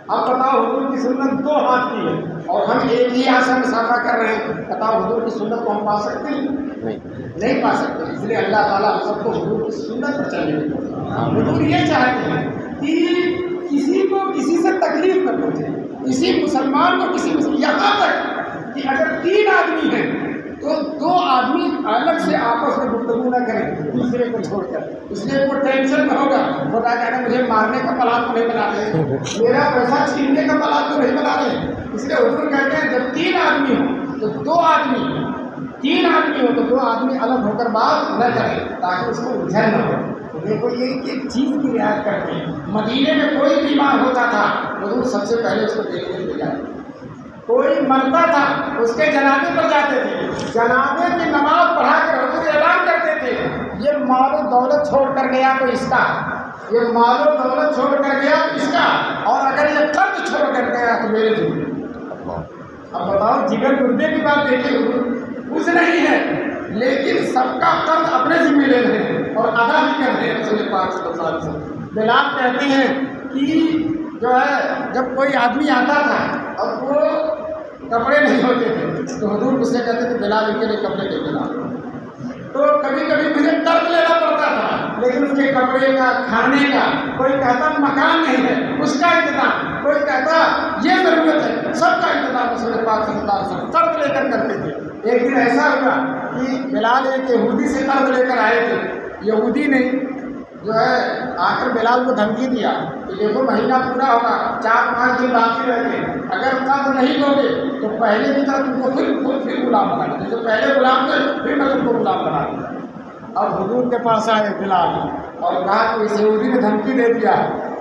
[SPEAKER 1] اب بتاؤ حضور کی سنت 2 ہاتھ کی ہے اور ہم ایک ہی ہاتھ سے مسافہ کر رہے ہیں. بتاؤ حضور کی سنت کو ہم پا سکتے ہیں؟ نہیں پا سکتے. اس لیے اللہ تعالیٰ ہم سب کو حضور کی سنت پر چلنے کی. حضور یہ چاہتے ہیں کہ کسی کو کسی سے تکلیف نہ پہنچے, کسی مسلمان کو کسی مسلمان, یہاں تک کہ اگر 3 آدمی ہیں تو 2 آدمی الگ سے آپس میں گفتگو نہ کریں دوسرے کو چھوڑ کر. اس لیے کوئی ٹینشن نہ ہوگا. خدا کہنا مجھے مارنے کا پلان تو نہیں بنا رہے, میرا پیسہ چھیننے کا پلان تو نہیں بنا رہے. اس لیے حضور کہتے ہیں جب 3 آدمی ہوں تو 2 آدمی, 3 آدمی ہو تو 2 آدمی الگ ہو کر بات نہ کریں تاکہ اس کو الجھن نہ ہو. تو دیکھو یہ ایک چیز کی رعایت کرتے ہیں. مدینے میں کوئی بیمار ہوتا تھا حضور سب سے پہلے اس کو دیکھنے کے لیے جاتے. کوئی مرتا تھا اس کے جنازے پر جاتے تھے, جنازے کی نماز پڑھا کر حضور اعلان کرتے تھے یہ مال و دولت چھوڑ کر گیا تو اس کا, یہ مال و دولت چھوڑ کر گیا تو اس کا, اور اگر یہ قرض چھوڑ کر گیا تو میرے ذمہ. اب بتاؤ جگر گردے کی بات دیکھیے, کچھ نہیں ہے لیکن سب کا قرض اپنے ذمہ لے رہے ہیں اور ادا بھی کر رہے ہیں. رسول پاک صلی اللہ علیہ وسلم بلال کہتے ہیں کہ جو ہے جب کوئی آدمی آتا تھا اور وہ کپڑے نہیں ہوتے تھے تو حضور اس سے کہتے تھے بلال ان کے لیے کپڑے لے کے لاؤ. تو کبھی کبھی مجھے قرض لینا پڑتا تھا لیکن اس کے کپڑے کا, کھانے کا, کوئی کہتا مکان نہیں ہے اس کا انتظام, کوئی کہتا یہ ضرورت ہے, سب کا انتظام رسول پاک صلی اللہ علیہ وسلم قرض لے کر کرتے تھے. ایک دن ایسا ہوا کہ بلال ایک یہودی سے قرض لے کر آئے تھے. یہودی نے جو ہے آ کر بلال کو دھمکی دیا کہ دیکھو مہینہ پورا ہوگا, 4-5 دن باقی رہ گئے, اگر قرض نہیں دو گے تو پہلے کی طرح تم کو پھر غلام بنا دیں, جیسے پہلے غلام تھے پھر میں تم کو غلام بنا دوں. اب حضور کے پاس آئے بلال اور کہا کہ اس یہودی نے دھمکی دے دیا.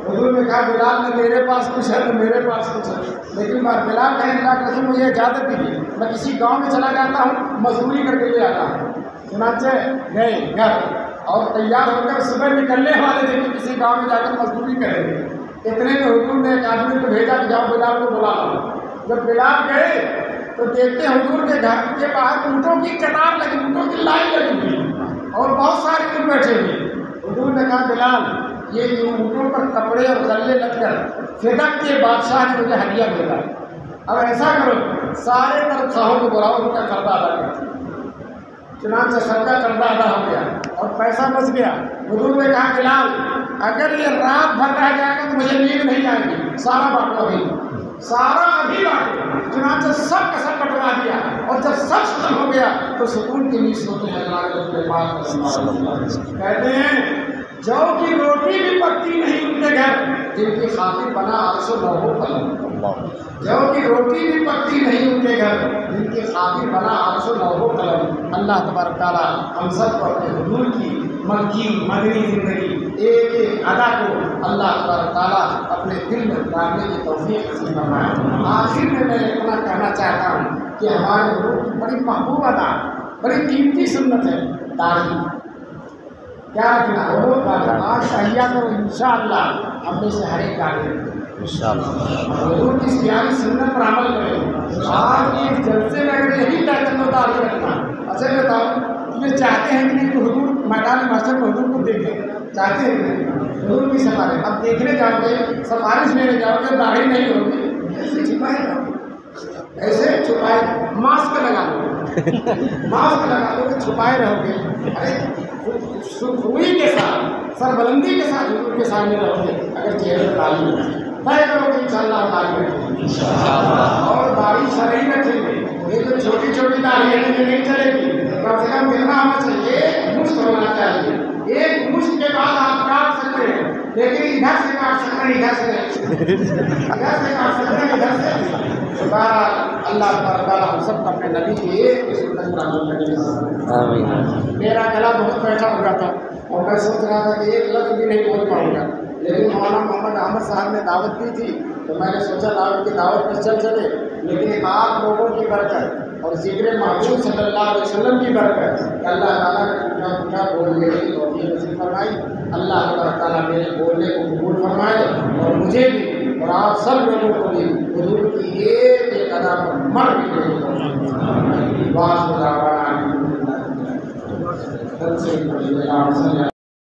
[SPEAKER 1] حضور نے کہا بلال نے میرے پاس کچھ ہے تو میرے پاس کچھ ہے, لیکن بلال کہیں اللہ کے رسول مجھے اجازت دیجیے میں کسی گاؤں میں چلا جاتا ہوں مزدوری کر کے لے آتا ہوں. چنانچہ گئے گھر اور تیار ہو کر صبح نکلنے والے تھے کہ کسی گاؤں میں جا کر مزدوری کریں گے. اتنے میں حضور نے ایک آدمی کو بھیجا کہ جاؤ بلال کو بلا لاؤ. جب بلال گئے تو دیکھتے حضور کے گھر کے باہر اونٹوں کی قطار لگی, اونٹوں کی لائن لگی ہوئی اور بہت سارے اونٹ بیٹھے ہوئے. حضور نے کہا بلال یہ اونٹوں پر کپڑے اور غلے لگ کر فدق کے بادشاہ نے مجھے ہدیہ بھیجا, اب ایسا کرو سارے تنخواہوں کو بلاؤ ان کا قرضہ ادا کرو. چنانچہ سب کا قرضہ ادا ہو گیا اور پیسہ بچ گیا. حضور نے کہا بلال اگر یہ رات بھر رہ جائے گا تو مجھے نیند نہیں آئے گی, سارا بانٹو ابھی, سارا ابھی بانٹو. چنانچہ سب کا سب بٹوا دیا اور جب سب ختم ہو گیا تو سکون کی نیند سوتے ہیں. اللہ کے پاس کہتے ہیں جو کی روٹی بھی پکتی نہیں ان کے گھر جن کی خاطر بنا 809 قلم. جو کی روٹی بھی پکتی نہیں ان کے گھر جن کی خاطر بنا 809 قلم. اللہ تبارک تعالیٰ ہم سب کو اپنے حضور کی مکی مدنی زندگی ایک ایک ادا کو اللہ تبارک تعالیٰ اپنے دل میں ڈالنے کی توفیق نصیب فرمائے. آخر میں اتنا کہنا چاہتا ہوں کہ ہمارے حضور کی بڑی محبوب ادا, بڑی قیمتی سنت ہے داڑھی. کیا رکھنا ہو آج تہیا کرو انشاءاللہ ہم میں سے ہر ایک داڑھی حضور کی پیاری سنت پر عمل کریں. آج کے جلسے میں اگر یہی طے کر لو داڑھی رکھنا. اچھا بتاؤ یہ چاہتے ہیں کہ نہیں کہ حضور میدان محشر میں حضور کو دیکھیں, چاہتے ہیں کہ نہیں حضور کی سفارش. اب دیکھنے جاؤ گے سفارش لینے جاؤ گے داڑھی نہیں ہوگی ایسے چھپائے رہو, ایسے چھپائے ماسک لگا لو, ماسک لگا لو کہ چھپائے رہو گے. ارے خوبی کے ساتھ سربلندی کے ساتھ حضور کے سامنے رہو گے. اگر چہرے پر داڑھی نہیں طے کرو گے انشاءاللہ داڑھی رکھیں گے اور داڑھی شرعی رکھیں گے. یہ جو چھوٹی چھوٹی داڑھی ہے یہ نہیں چلے گی. کم سے کم کتنا ہونا چاہیے, مشت ہونا چاہیے. ایک مشت کے بعد آپ کاٹ سکتے ہیں لیکن ادھر سے کاٹ سکتے ہیں, ادھر سے کاٹ سکتے ہیں, ادھر سے. اللہ تعالیٰ ہم سب اپنے نبی کی ایک سنت پر عمل کریں. میرا گلا بہت بیٹھا ہوا تھا اور میں سوچ رہا تھا کہ ایک لفظ بھی نہیں بول پاؤں گا, لیکن مولانا محمد احمد صاحب نے دعوت دی تھی تو میں نے سوچا دعوت کی دعوت پر چل چلے. لیکن آپ لوگوں کی برکت اور ذکر محبوب صلی اللہ علیہ وسلم کی برکت کہ اللہ تعالیٰ نے پوچھا بولنے کی توفیق نصیب فرمائی. اللہ تعالیٰ میرے بولنے کو قبول فرمائے اور مجھے بھی اور آپ سب لوگوں کو بھی حضور کی ایک ایک ادا پر مر بھی